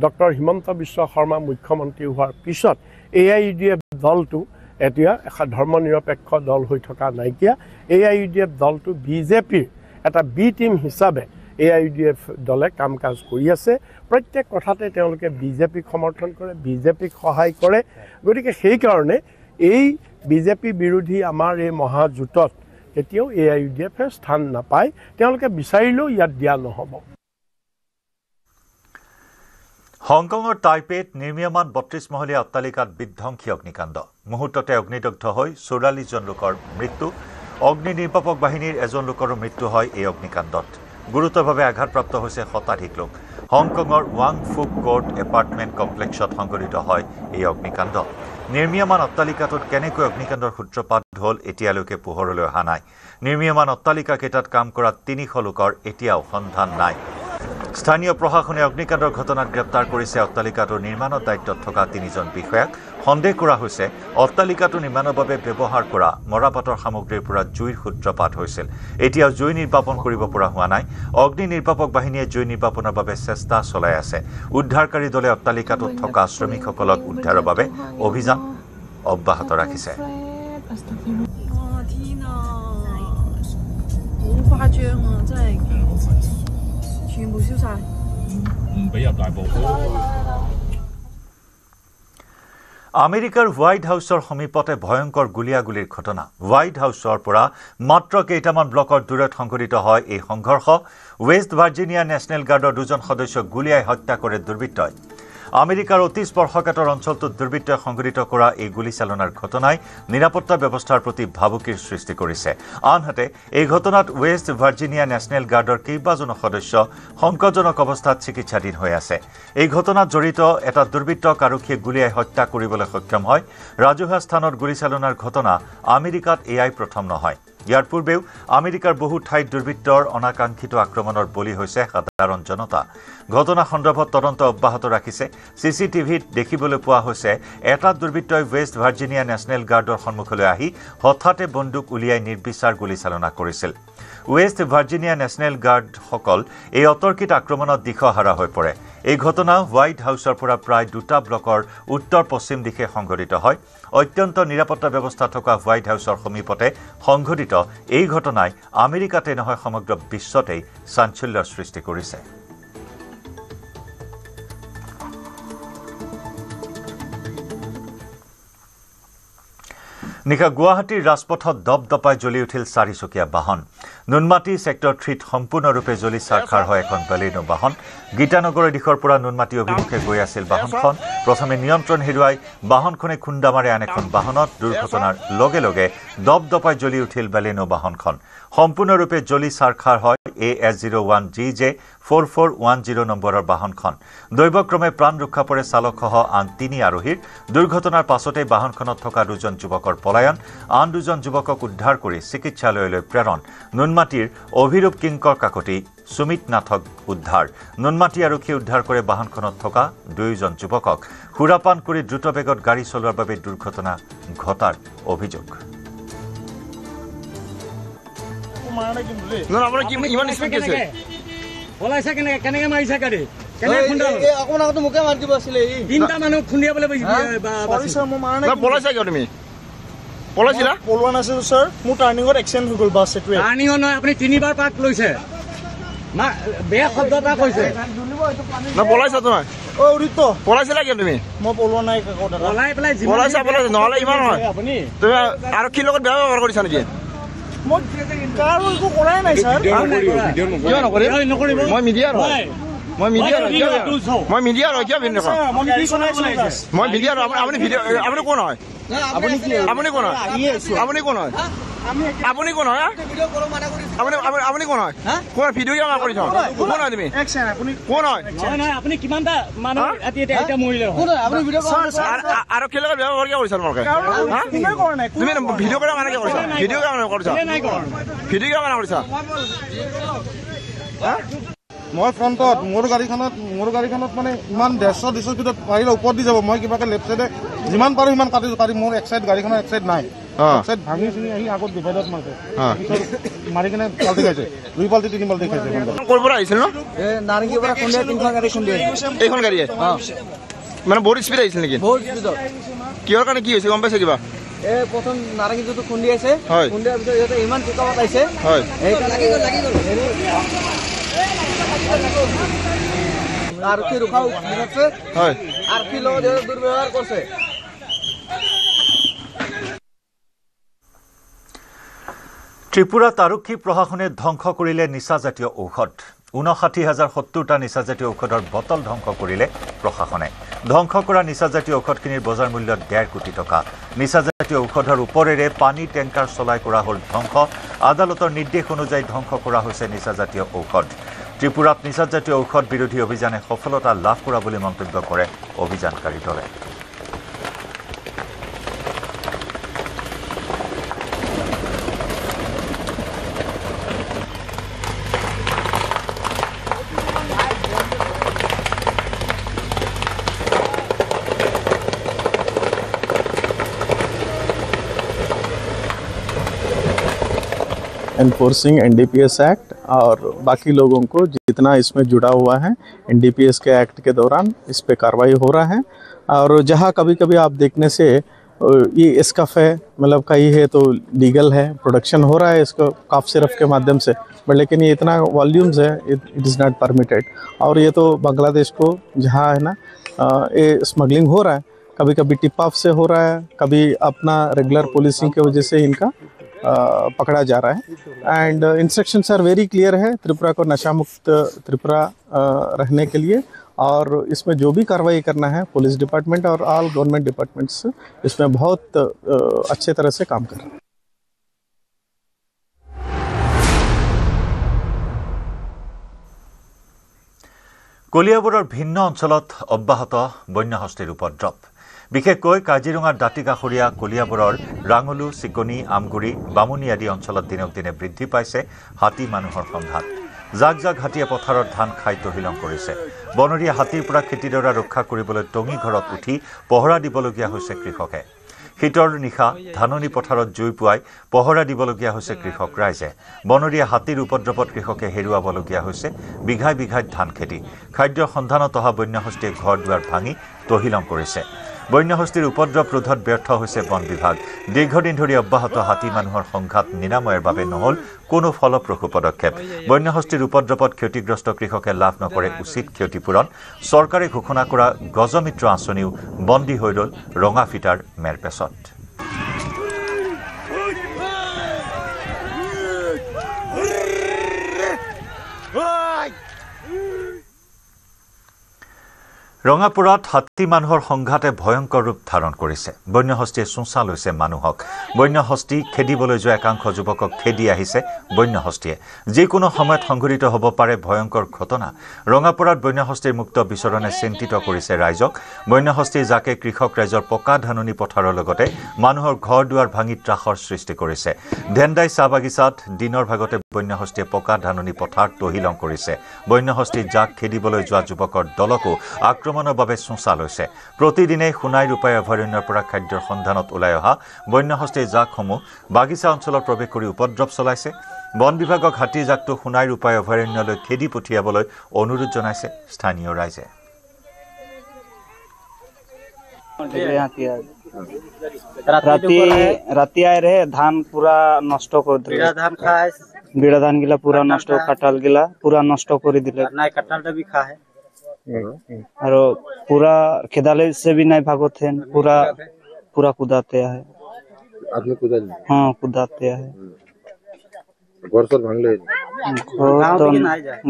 ডক্টৰ হিমন্ত বিশ্ব শৰ্মা মুখ্যমন্ত্ৰী হোৱাৰ পিছত AIUDF দলটো এতিয়া ধৰ্মনিৰপেক্ষ দল হৈ থকা নাইকিয়া AIUDF দলটো বিজেপিৰ এটা বি টিম হিচাপে AIUDF দলে কাম কাজ কৰি আছে প্ৰত্যেক কথাতে তেওঁলোকে বিজেপিক সমৰ্থন কৰে বিজেপিক সহায় কৰে গতিকে সেই কাৰণে এই বিজেপি বিৰোধী আমাৰ এই মহাজোঁটত কেতিয়াও AIUDFে স্থান নাপায় তেওঁলোকে বিচাৰিলেও ইয়াত দিয়া নহ'ব হংকঙৰ টাইপেত নিৰ্মীয়মান 32 মহলীয়া অট্টালিকাত বিধ্বংসী অগ্নিকাণ্ড মুহূৰ্ততে অগ্নিদগ্ধ হৈ 44 জন লোকৰ মৃত্যু অগ্নি নিৰ্বাপক বাহিনীৰ এজন লোকৰো মৃত্যু হয় এই অগ্নিকাণ্ডত গুৰুতৰভাৱে আঘাতপ্ৰাপ্ত হৈছে শতাধিক লোক হংকঙৰ ৱাং ফুক কোৰ্ট এপাৰ্টমেণ্ট কমপ্লেক্সত সংঘটিত হয় এই অগ্নিকাণ্ড নিৰ্মীয়মান অট্টালিকাটোত কেনেকৈ অগ্নিকাণ্ডৰ সূত্ৰপাত হ'ল এতিয়ালৈকে পোহৰলৈ অহা নাই নিৰ্মীয়মান অট্টালিকাকেইটাত কাম কৰা 300 লোকৰ এতিয়াও সন্ধান নাই স্থানীয় প্ৰশাসনে অগ্নিকাণ্ডৰ ঘটনাত গ্ৰেপ্তাৰ কৰিছে অট্টালিকাটোৰ নিৰ্মাণৰ দায়িত্বত থকা 3জন বিষয়াক সন্দেহ কৰা হৈছে অট্টালিকাটো নিৰ্মাণৰ বাবে ব্যৱহাৰ কৰা মৰাপাটৰ সামগ্ৰীৰ পৰা জুইৰ সূত্ৰপাত হৈছিল এতিয়াও জুই নিৰ্বাপন কৰিব পৰা হোৱা নাই অগ্নি নিৰ্বাপক বাহিনীয়ে জুই নিৰ্বাপনৰ বাবে চেষ্টা চলাই আছে উদ্ধাৰকাৰী দলে অট্টালিকাটোত থকা শ্ৰমিকসকলক উদ্ধাৰৰ বাবে অভিযান অব্যাহত ৰাখিছে আমেৰিকাৰ হোৱাইট হাউচৰ সমীপতে ভয়ংকৰ গুলিয়াগুলিৰ ঘটনা হোৱাইট হাউচৰ পৰা মাত্ৰ কেইটামান ব্লকৰ দূৰত সংঘটিত হয় এই সংঘৰ্ষ ৱেষ্ট ভাৰ্জিনিয়া নেশ্যনেল গাৰ্ডৰ 2জন সদস্যক গুলিয়াই হত্যা কৰে দুৰ্বৃত্তই আমেৰিকাৰ অতি স্পৰ্শকাতৰ অঞ্চলটোত দুৰ্বৃত্তই সংঘটিত কৰা এই গুলীচালনাৰ ঘটনাই নিৰাপত্তা ব্যৱস্থাৰ প্ৰতি ভাবুকিৰ সৃষ্টি কৰিছে আনহাতে এই ঘটনাত ৱেষ্ট ভাৰ্জিনিয়া নেশ্যনেল গাৰ্ডৰ কেইবাজনো সদস্য সংকটজনক অৱস্থাত চিকিৎসাধীন হৈ আছে এই ঘটনাত জড়িত এটা দুৰ্বৃত্তক আৰক্ষীয়ে গুলীয়াই হত্যা কৰিবলৈ সক্ষম হয় ৰাজহুৱা স্থানত গুলীচালনাৰ ঘটনা আমেৰিকাত এয়াই প্ৰথম নহয় ইয়াৰ পূৰ্বেও আমেৰিকাৰ বহু ঠাইত দুৰ্বৃত্তৰ অনাকাংক্ষিত আক্ৰমণৰ বলি হৈছে সাধাৰণ জনতা ঘটনা সন্দৰ্ভত তদন্ত অব্যাহত ৰাখিছে CCTVত দেখিবলৈ পোৱা হৈছে এটা দুৰ্বৃত্তই ৱেষ্ট ভাৰ্জিনিয়া নেশ্যনেল গাৰ্ডৰ সন্মুখলৈ আহি হঠাতে বন্দুক উলিয়াই নিৰ্বিচাৰ গুলীচালনা কৰিছিল ৱেষ্ট ভাৰ্জিনিয়া নেশ্যনেল গাৰ্ডসকল এই অতৰ্কিত আক্ৰমণত দিশহাৰা হৈ পৰে এই ঘটনা হোৱাইট হাউচৰ পৰা প্ৰায় 2টা ব্লকৰ উত্তৰ পশ্চিম দিশে সংঘটিত হয় অত্যন্ত নিৰাপত্তা ব্যৱস্থা থকা হোৱাইট হাউচৰ সমীপতে সংঘটিত এই ঘটনাই আমেৰিকাতে নহয় সমগ্ৰ বিশ্বতেই চাঞ্চল্যৰ সৃষ্টি কৰিছে নিশা গুৱাহাটীৰ ৰাজপথত দপদপাই জ্বলি উঠিল চাৰিচকীয়া বাহন নুনমাটি সেক্টৰ 3ত সম্পূৰ্ণৰূপে জ্বলি চাৰখাৰ হয় এখন বেলিনো বাহন গীতানগৰৰ দিশৰ পৰা নুনমাটি অভিমুখে গৈ আছিল বাহনখন প্ৰথমে নিয়ন্ত্ৰণ হেৰুৱাই বাহনখনে খুন্দা মাৰে আন এখন বাহনত দুৰ্ঘটনাৰ লগে লগে দপদপাই জ্বলি উঠিল বেলিনো বাহনখন সম্পূৰ্ণৰূপে জ্বলি চাৰখাৰ হয় AS01GJ 4410 নম্বৰৰ বাহনখন দৈবক্ৰমে প্ৰাণ ৰক্ষা পৰে চালকসহ আন 3 আৰোহীৰ দুৰ্ঘটনাৰ পাছতে বাহনখনত থকা দুজন যুৱকৰ পলায়ন আন দুজন যুৱকক উদ্ধাৰ কৰি চিকিৎসালয়লৈ প্ৰেৰণ নুনমাটিৰ অভিৰূপ কিংকৰ কাকতি সুমিত নাথক উদ্ধাৰ নুনমাটি আৰক্ষী উদ্ধাৰ কৰে বাহনখনত থকা দুইজন যুৱকক সুৰাপান কৰি দ্ৰুতবেগত গাড়ী চলোৱাৰ বাবে দুৰ্ঘটনা ঘটাৰ অভিযোগ পলাইছে কেনেকে মাৰিছে গাড়ী কেনেকে খুন্দাল অকমান আগতে মুখে মাৰি দিব আছিলে তিনটা মানুহ খুন্দিয়াবলৈ পলাইছে কিয় তুমি পলাইছিলা পলোৱা নাছিল স্যাৰ মোৰ টাৰ্ণিঙত এক্সিডেণ্ট হৈ গ'ল বাছ এটোৱে টাৰ্ণিঙত নহয় আপুনি তিনিবাৰ পাক লৈছে বেয়া শব্দ এটা কৈছে না পলাইছা তোমাৰ অ উৰিত পলাইছিলা কিয় তুমি মই পলোৱা নাই পলাই পেলাই পলাইছা নহ'লে ইমান নহয় আপুনি তুমি আৰক্ষীৰ লগত বেয়া ব্যৱহাৰ কৰিছা নেকি মই কাৰো একো কৰাই নাই স্যাৰ ভিডিঅ' নকৰিব মই মিডিয়াৰ হয় মই মিডিয়াৰ হয় কিয় ভিডিঅ' মই মিডিয়াৰ আপুনি ভিডিঅ' আপুনি কোন হয় আপুনি কোন হয় আপুনি কোন হয় আপুনি কোন হয় আপুনি কোন হয় কোন ভিডিঅ' কিয় কৰিছ কোন হয় তুমি কোন হয় আপুনি কিমানটা মানুহ এতিয়া মৰিলে আপুনি ভিডিঅ' আৰক্ষীৰ লগত ব্যৱহাৰ কিয় কৰিছা তোমালোকে তুমি ভিডিঅ' কৰা মানে কিয় কৰিছা ভিডিঅ' কিয় কৰিছা ভিডিঅ' কিয় মানে কৰিছা মই ফ্ৰণ্টত মোৰ গাড়ীখনত মানে ইমান 150 স্পীডত পাৰিলে ওপৰত দি যাব মই কিবাকে লেফ্ট চাইডে যিমান পাৰো সিমান কাটিছো কাটি মোৰ এক চাইড গাড়ীখনৰ এক চাইড নাই এক চাইড ভাঙি চিঙি আহি আগত ডিভাইডত মাৰিছে মাৰি কিনে পাল্টি খাইছে 2 পাল্টি 3 পাল্টি খাইছে ক'ৰ পৰা আহিছিল ন নাৰেঙ্গীৰ পৰা খুন্দিয়া তিনখন গাড়ী খুন্দিয়া এইখন গাড়ীয়ে মানে বহুত স্পীড আহিছিল নেকি বহুত স্পীডত কিহৰ কাৰণে কি হৈছে গম পাইছে কিবা প্ৰথম নাৰেঙ্গীটো খুন্দিয়াইছে খুন্দিয়াৰ পিছত ইহঁতে ইমান পিকআপত আহিছে লাগি গ'ল আৰক্ষী ৰখাও আছে আৰক্ষীৰ লগত দুৰ্ব্যৱহাৰ কৰিছে ত্ৰিপুৰাত আৰক্ষী প্ৰশাসনে ধ্বংস কৰিলে নিচাজাতীয় ঔষধ 59,070টা নিচাজাতীয় ঔষধৰ বটল ধ্বংস কৰিলে প্ৰশাসনে ধ্বংস কৰা নিচাজাতীয় ঔষধখিনিৰ বজাৰ মূল্য 1.5 কোটি টকা নিচাজাতীয় ঔষধৰ ওপৰেৰে পানী টেংকাৰ চলাই কৰা হ'ল ধ্বংস আদালতৰ নিৰ্দেশ অনুযায়ী ধ্বংস কৰা হৈছে নিচাজাতীয় ঔষধ ত্ৰিপুৰাত নিচাজাতীয় ঔষধ বিৰোধী অভিযানে সফলতা লাভ কৰা বুলি মন্তব্য কৰে অভিযানকাৰী দলে एनफोर्सिंग NDPS एक्ट और बाकी लोगों को जितना इसमें जुड़ा हुआ है NDPS के एक्ट के दौरान इस पे कार्रवाई हो रहा है और जहाँ कभी कभी आप देखने से ये एस्काफ है मतलब कहीं है तो लीगल है प्रोडक्शन हो रहा है इसको काफ सिरफ के माध्यम से बट लेकिन ये इतना वॉल्यूम्स है इट इज़ नॉट परमिटेड और ये तो बांग्लादेश को जहाँ है ना ये स्मगलिंग हो रहा है कभी कभी टिप ऑफ से हो रहा है कभी अपना रेगुलर पुलिसिंग की वजह से इनका पकड़ा जा रहा है and instructions are very clear है त्रिपुरा को नशा मुक्त त्रिपुरा रहने के लिए और इसमें जो भी कार्रवाई करना है पुलिस डिपार्टमेंट और ऑल गवर्नमेंट डिपार्टमेंट्स इसमें बहुत अच्छे तरह से काम कर रहे हैं কলিয়াবৰৰ ভিন্ন অঞ্চলত অব্যাহত বন্যহস্তীৰ উপদ্ৰৱ বিশেষকৈ কাজিৰঙাৰ দাঁতিকাষৰীয়া কলিয়াবৰৰ ৰাঙলু চিকনি আমগুৰি বামুনি আদি অঞ্চলত দিনক দিনে বৃদ্ধি পাইছে হাতী মানুহৰ সংঘাত জাক জাক হাতীয়ে পথাৰৰ ধান খাই তহিলং কৰিছে বনৰীয়া হাতীৰ পৰা খেতিডৰা ৰক্ষা কৰিবলৈ টঙি ঘৰত উঠি পহৰা দিবলগীয়া হৈছে কৃষকে শীতৰ নিশা ধাননি পথাৰত জুই পুৱাই পহৰা দিবলগীয়া হৈছে কৃষক ৰাইজে বনৰীয়া হাতীৰ উপদ্ৰৱত কৃষকে হেৰুৱাবলগীয়া হৈছে বিঘাই বিঘাই ধান খেতি খাদ্যৰ সন্ধানত অহা বন্যহস্তীয়ে ঘৰ দুৱাৰ ভাঙি তহিলং কৰিছে বন্যহস্তীৰ উপদ্ৰৱ ৰোধত ব্যৰ্থ হৈছে বন বিভাগ দীৰ্ঘদিন ধৰি অব্যাহত হাতী মানুহৰ সংঘাত নিৰাময়ৰ বাবে নহল কোনো ফলপ্ৰসূ পদক্ষেপ বন্যহস্তীৰ উপদ্ৰৱত ক্ষতিগ্ৰস্ত কৃষকে লাভ নকৰে উচিত ক্ষতিপূৰণ চৰকাৰে ঘোষণা কৰা গজমিত্ৰ আঁচনিও বন্দী হৈ ৰল ৰঙা ফিটাৰ মেৰপেচত ৰঙাপুৰত হাতী মানুহৰ সংঘাতে ভয়ংকৰ ৰূপ ধাৰণ কৰিছে। বন্যহস্তীয়ে চোঁচা লৈছে মানুহক। বন্যহস্তী খেদিবলৈ যোৱা একাংশ যুৱকক খেদি আহিছে বন্যহস্তীয়ে। যিকোনো সময়ত সংঘটিত হ'ব পাৰে ভয়ংকৰ ঘটনা। ৰঙাপুৰত বন্যহস্তীৰ মুক্ত বিচৰণে চিন্তিত কৰিছে ৰাইজক। বন্যহস্তীৰ জাকে কৃষক ৰাইজৰ পকা ধাননি পথাৰৰ লগতে মানুহৰ ঘৰ দুৱাৰ ভাঙি ত্ৰাসৰ সৃষ্টি কৰিছে। ধেন্দাই চাহ বাগিচাত দিনৰ ভাগতে বন্যহস্তীয়ে পকা ধাননি পথাৰ তহিলং কৰিছে। বন্যহস্তীৰ জাক খেদিবলৈ যোৱা যুৱকৰ দলকো আক্ৰমণৰ বাবে চোঁচা লৈছে। প্ৰতিদিনে সোণাই ৰূপাই অভয়াৰণ্যৰ পৰা খাদ্যৰ সন্ধানত ওলাই অহা বন্যহস্তীৰ জাকসমূহ বাগিচা অঞ্চলত প্ৰৱেশ কৰি উপদ্ৰৱ চলাইছে। বন বিভাগক হাতীৰ জাকটো সোণাই ৰূপাই অভয়াৰণ্যলৈ খেদি পঠিয়াবলৈ অনুৰোধ জনাইছে স্থানীয় ৰাইজে। राती आए रहे धान पूरा नष्ट कर दिले। धान खाए बिड़ा धान गिला पूरा नष्ट काटाल गिला पूरा नष्ट कर दिले। नाय काटालटा भी खाए और पूरा खेदाले से भी नहीं भागते हैं। पूरा कुदाते है। आपने कुदा? हाँ कुदाते है। घर सर भांगले?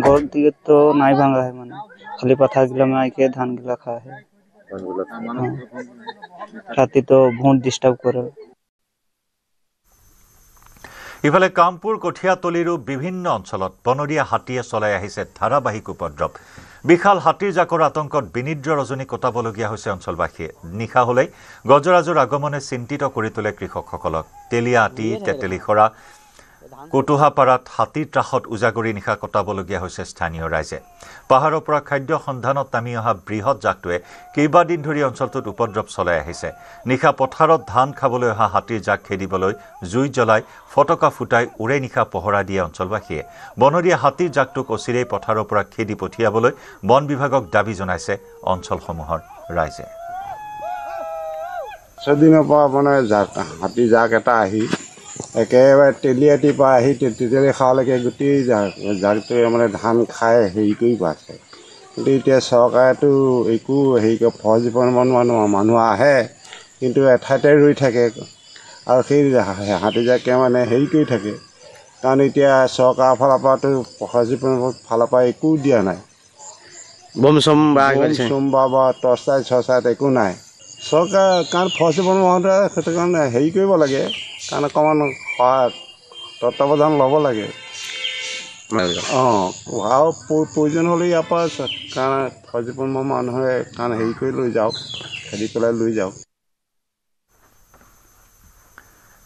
घर दिए तो नहीं भांगा है माने खाली पथार गिला में आके धान गिला खाए है। राती तो बहुत डिस्टर्ब करे। ইফালে কামপুৰ কঠিয়াতলিৰো বিভিন্ন অঞ্চলত বনৰীয়া হাতীয়ে চলাই আহিছে ধাৰাবাহিক উপদ্ৰৱ। বিশাল হাতীৰ জাকৰ আতংকত বিনিদ্ৰ ৰজনী কটাবলগীয়া হৈছে অঞ্চলবাসীয়ে। নিশা হলেই গজৰাজৰ আগমনে চিন্তিত কৰি তোলে কৃষকসকলক। তেলিয়া আটি তেতেলিখৰা কটুহাপাৰাত হাতীৰ ত্ৰাসত উজাগৰি নিশা কটাবলগীয়া হৈছে স্থানীয় ৰাইজে। পাহাৰৰ পৰা খাদ্য সন্ধানত নামি অহা বৃহৎ জাকটোৱে কেইবাদিন ধৰি অঞ্চলটোত উপদ্ৰৱ চলাই আহিছে। নিশা পথাৰত ধান খাবলৈ অহা হাতীৰ জাক খেদিবলৈ জুই জ্বলাই ফটকা ফুটাই উৰে নিশা পহৰা দিয়ে অঞ্চলবাসীয়ে। বনৰীয়া হাতীৰ জাকটোক অচিৰেই পথাৰৰ পৰা খেদি পঠিয়াবলৈ বন বিভাগক দাবী জনাইছে অঞ্চলসমূহৰ ৰাইজে। সেদিনৰ পৰা মানে হাতী জাক এটা আহি একেবাৰে তেলিয়াটিৰ পৰা আহি তেতেলি খাওয়ালৈকে গোটেই জাকটোৱে মানে ধান খাই হেৰি কৰি পাইছে। কিন্তু এতিয়া চৰকাৰেতো একো হেৰি ফল জীৱন মানুহ আহে কিন্তু এঠাইতে ৰৈ থাকে আৰু সেই হাতীজাকে মানে হেৰি কৰি থাকে। কাৰণ এতিয়া চৰকাৰৰ ফালৰ পৰাতো ফল জীৱনৰ ফালৰ পৰা একো দিয়া নাই। বম চম বা টৰ্চ লাইট একো নাই। চৰকাৰ কাৰণ ফল জীৱন মাহতে সেইটো কাৰণে হেৰি কৰিব লাগে কাৰণ অকণমান তত্বাৱধান ল'ব লাগে। আৰু প্ৰয়োজন হ'লে ইয়াৰ পৰা কাৰণ ফল জীৱন মানুহে কাৰণ হেৰি কৰি লৈ যাওক খেদি পেলাই লৈ যাওক।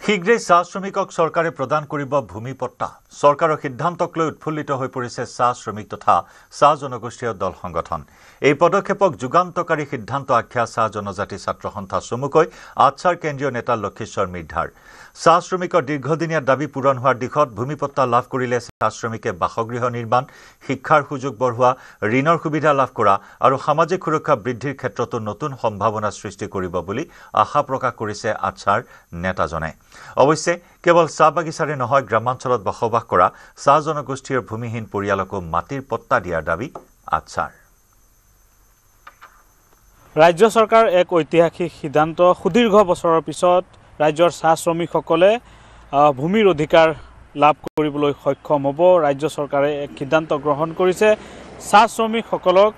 শীঘ্ৰেই চাহ শ্ৰমিকক চৰকাৰে প্ৰদান কৰিব ভূমিপট্টা। চৰকাৰৰ সিদ্ধান্তক লৈ উৎফুল্লিত হৈ পৰিছে চাহ শ্ৰমিক তথা চাহ জনগোষ্ঠীয় দল সংগঠন। এই পদক্ষেপক যুগান্তকাৰী সিদ্ধান্ত আখ্যা চাহ জনজাতি ছাত্ৰ সন্থা চমুকৈ আচ্ছাৰ কেন্দ্ৰীয় নেতা লক্ষেশ্বৰ মিৰ্ধাৰ। চাহ শ্ৰমিকৰ দীৰ্ঘদিনীয়া দাবী পূৰণ হোৱাৰ দিশত ভূমিপট্টা লাভ কৰিলে চাহ শ্ৰমিকে বাসগৃহ নিৰ্মাণ, শিক্ষাৰ সুযোগ বঢ়োৱা, ঋণৰ সুবিধা লাভ কৰা আৰু সামাজিক সুৰক্ষা বৃদ্ধিৰ ক্ষেত্ৰতো নতুন সম্ভাৱনা সৃষ্টি কৰিব বুলি আশা প্ৰকাশ কৰিছে আচ্ছাৰ নেতাজনে। অৱশ্যে কেৱল চাহ বাগিচাৰে নহয় গ্ৰামাঞ্চলত বসবাস কৰা চাহ জনগোষ্ঠীৰ ভূমিহীন পৰিয়ালকো মাটিৰ পট্টা দিয়াৰ দাবী আচ্ছাৰ। ৰাজ্য চৰকাৰ এক ঐতিহাসিক সিদ্ধান্ত। সুদীৰ্ঘ বছৰৰ পিছত ৰাজ্যৰ চাহ শ্ৰমিকসকলে ভূমিৰ অধিকাৰ লাভ কৰিবলৈ সক্ষম হ'ব। ৰাজ্য চৰকাৰে এক সিদ্ধান্ত গ্ৰহণ কৰিছে, চাহ শ্ৰমিকসকলক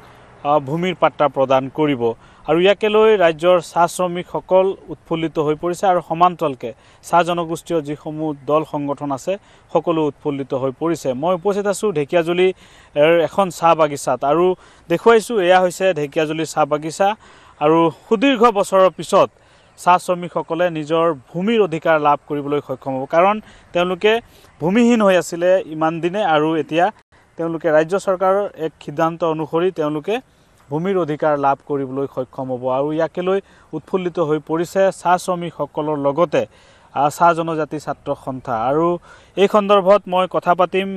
ভূমিৰ পাট্টা প্ৰদান কৰিব আৰু ইয়াকে লৈ ৰাজ্যৰ চাহ শ্ৰমিকসকল উৎফুল্লিত হৈ পৰিছে আৰু সমান্তৰালকে চাহ জনগোষ্ঠীয় যিসমূহ দল সংগঠন আছে সকলো উৎফুল্লিত হৈ পৰিছে। মই উপস্থিত আছোঁ ঢেকীয়াজুলিৰ এখন চাহ বাগিচাত আৰু দেখুৱাইছোঁ এয়া হৈছে ঢেকীয়াজুলিৰ চাহ বাগিচা আৰু সুদীৰ্ঘ বছৰৰ পিছত চাহ শ্ৰমিকসকলে নিজৰ ভূমিৰ অধিকাৰ লাভ কৰিবলৈ সক্ষম হ'ব। কাৰণ তেওঁলোকে ভূমিহীন হৈ আছিলে ইমান দিনে আৰু এতিয়া তেওঁলোকে ৰাজ্য চৰকাৰৰ এক সিদ্ধান্ত অনুসৰি তেওঁলোকে ভূমিৰ অধিকাৰ লাভ কৰিবলৈ সক্ষম হ'ব আৰু ইয়াকে লৈ উৎফুল্লিত হৈ পৰিছে চাহ শ্ৰমিকসকলৰ লগতে চাহ জনজাতি ছাত্ৰ সন্থা। আৰু এই সন্দৰ্ভত মই কথা পাতিম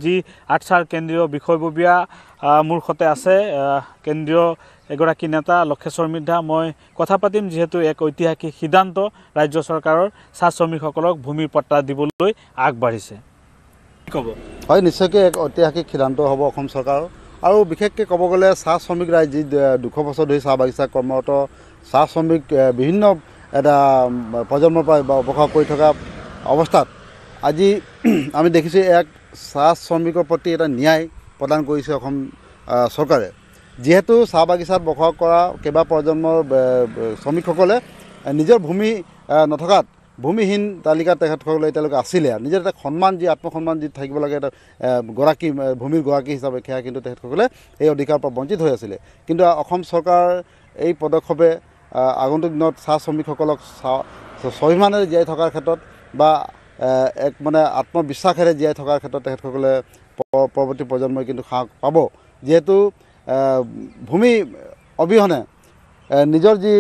যি আচ্ছাৰ কেন্দ্ৰীয় বিষয়ববীয়া মোৰ সৈতে আছে কেন্দ্ৰীয় এগৰাকী নেতা লক্ষেশ্বৰ মিৰ্ধা। মই কথা পাতিম যিহেতু এক ঐতিহাসিক সিদ্ধান্ত ৰাজ্য চৰকাৰৰ চাহ শ্ৰমিকসকলক ভূমিৰ পট্টা দিবলৈ আগবাঢ়িছে। ক'ব হয়, নিশ্চয়কৈ এক ঐতিহাসিক সিদ্ধান্ত হ'ব অসম চৰকাৰৰ আৰু বিশেষকৈ ক'ব গ'লে চাহ শ্ৰমিক ৰাইজ যি 200 বছৰ ধৰি চাহ বাগিচা কৰ্মৰত চাহ শ্ৰমিক বিভিন্ন এটা প্ৰজন্মৰ পৰা অৱসৰ কৰি থকা অৱস্থাত আজি আমি দেখিছোঁ এক চাহ শ্ৰমিকৰ প্ৰতি এটা ন্যায় প্ৰদান কৰিছে অসম চৰকাৰে। যেহেতু চাহ বাগিচাত বসবাস কৰা কেইবা প্ৰজন্মৰ শ্ৰমিকসকলে নিজৰ ভূমি নথকাত ভূমিহীন তালিকাত তেখেতসকলে এতিয়ালৈকে আছিলে নিজৰ এটা সন্মান যি আত্মসন্মান যি থাকিব লাগে এটা গৰাকী ভূমিৰ গৰাকী হিচাপে সেয়া কিন্তু তেখেতসকলে এই অধিকাৰৰ পৰা বঞ্চিত হৈ আছিলে কিন্তু অসম চৰকাৰ এই পদক্ষেপে আগন্তুক দিনত চাহ শ্ৰমিকসকলক স্বাভিমানেৰে জীয়াই থকাৰ ক্ষেত্ৰত বা এক মানে আত্মবিশ্বাসেৰে জীয়াই থকাৰ ক্ষেত্ৰত তেখেতসকলে পৰৱৰ্তী প্ৰজন্মই কিন্তু সাহস পাব যেহেতু ভূমি অবিহনে নিজৰ যি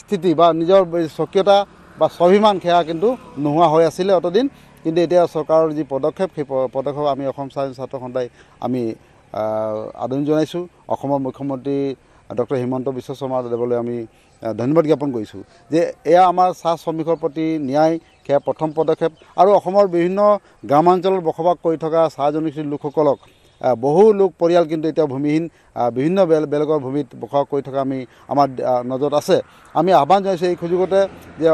স্থিতি বা নিজৰ স্বকীয়তা বা স্বাভিমান সেয়া কিন্তু নোহোৱা হৈ আছিলে অতদিন কিন্তু এতিয়া চৰকাৰৰ যি পদক্ষেপ সেই পদক্ষেপ আমি অসম স্বাধীন ছাত্ৰ সন্থাই আমি আদৰণি জনাইছোঁ অসমৰ মুখ্যমন্ত্ৰী ডক্টৰ হিমন্ত বিশ্ব শৰ্মা দেৱলৈ আমি ধন্যবাদ জ্ঞাপন কৰিছোঁ যে এয়া আমাৰ চাহ শ্ৰমিকৰ প্ৰতি ন্যায় সেয়া প্ৰথম পদক্ষেপ আৰু অসমৰ বিভিন্ন গ্ৰামাঞ্চলত বসবাস কৰি থকা চাহ জনগোষ্ঠীৰ লোকসকলক বহু লোক পৰিয়াল কিন্তু এতিয়া ভূমিহীন বিভিন্ন বেলেগৰ ভূমিত বসবাস কৰি থকা আমাৰ নজৰত আছে আমি আহ্বান জনাইছোঁ এই সুযোগতে যে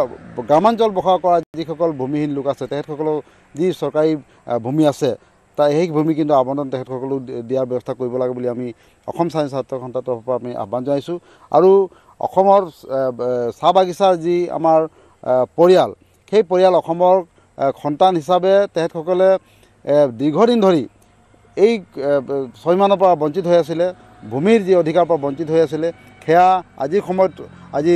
গ্ৰামাঞ্চল বসবাস কৰা যিসকল ভূমিহীন লোক আছে তেখেতসকলৰ যি চৰকাৰী ভূমি আছে সেই ভূমি কিন্তু আবণ্টন তেখেতসকলক দিয়াৰ ব্যৱস্থা কৰিব লাগে বুলি আমি অসম স্বাধীন ছাত্ৰ সন্থাৰ তৰফৰ পৰা আমি আহ্বান জনাইছোঁ আৰু অসমৰ চাহ বাগিচাৰ যি আমাৰ পৰিয়াল সেই পৰিয়াল অসমৰ সন্তান হিচাপে তেখেতসকলে দীৰ্ঘদিন ধৰি এই স্বাভিমানৰ পৰা বঞ্চিত হৈ আছিলে ভূমিৰ যি অধিকাৰৰ পৰা বঞ্চিত হৈ আছিলে সেয়া আজিৰ সময়ত আজি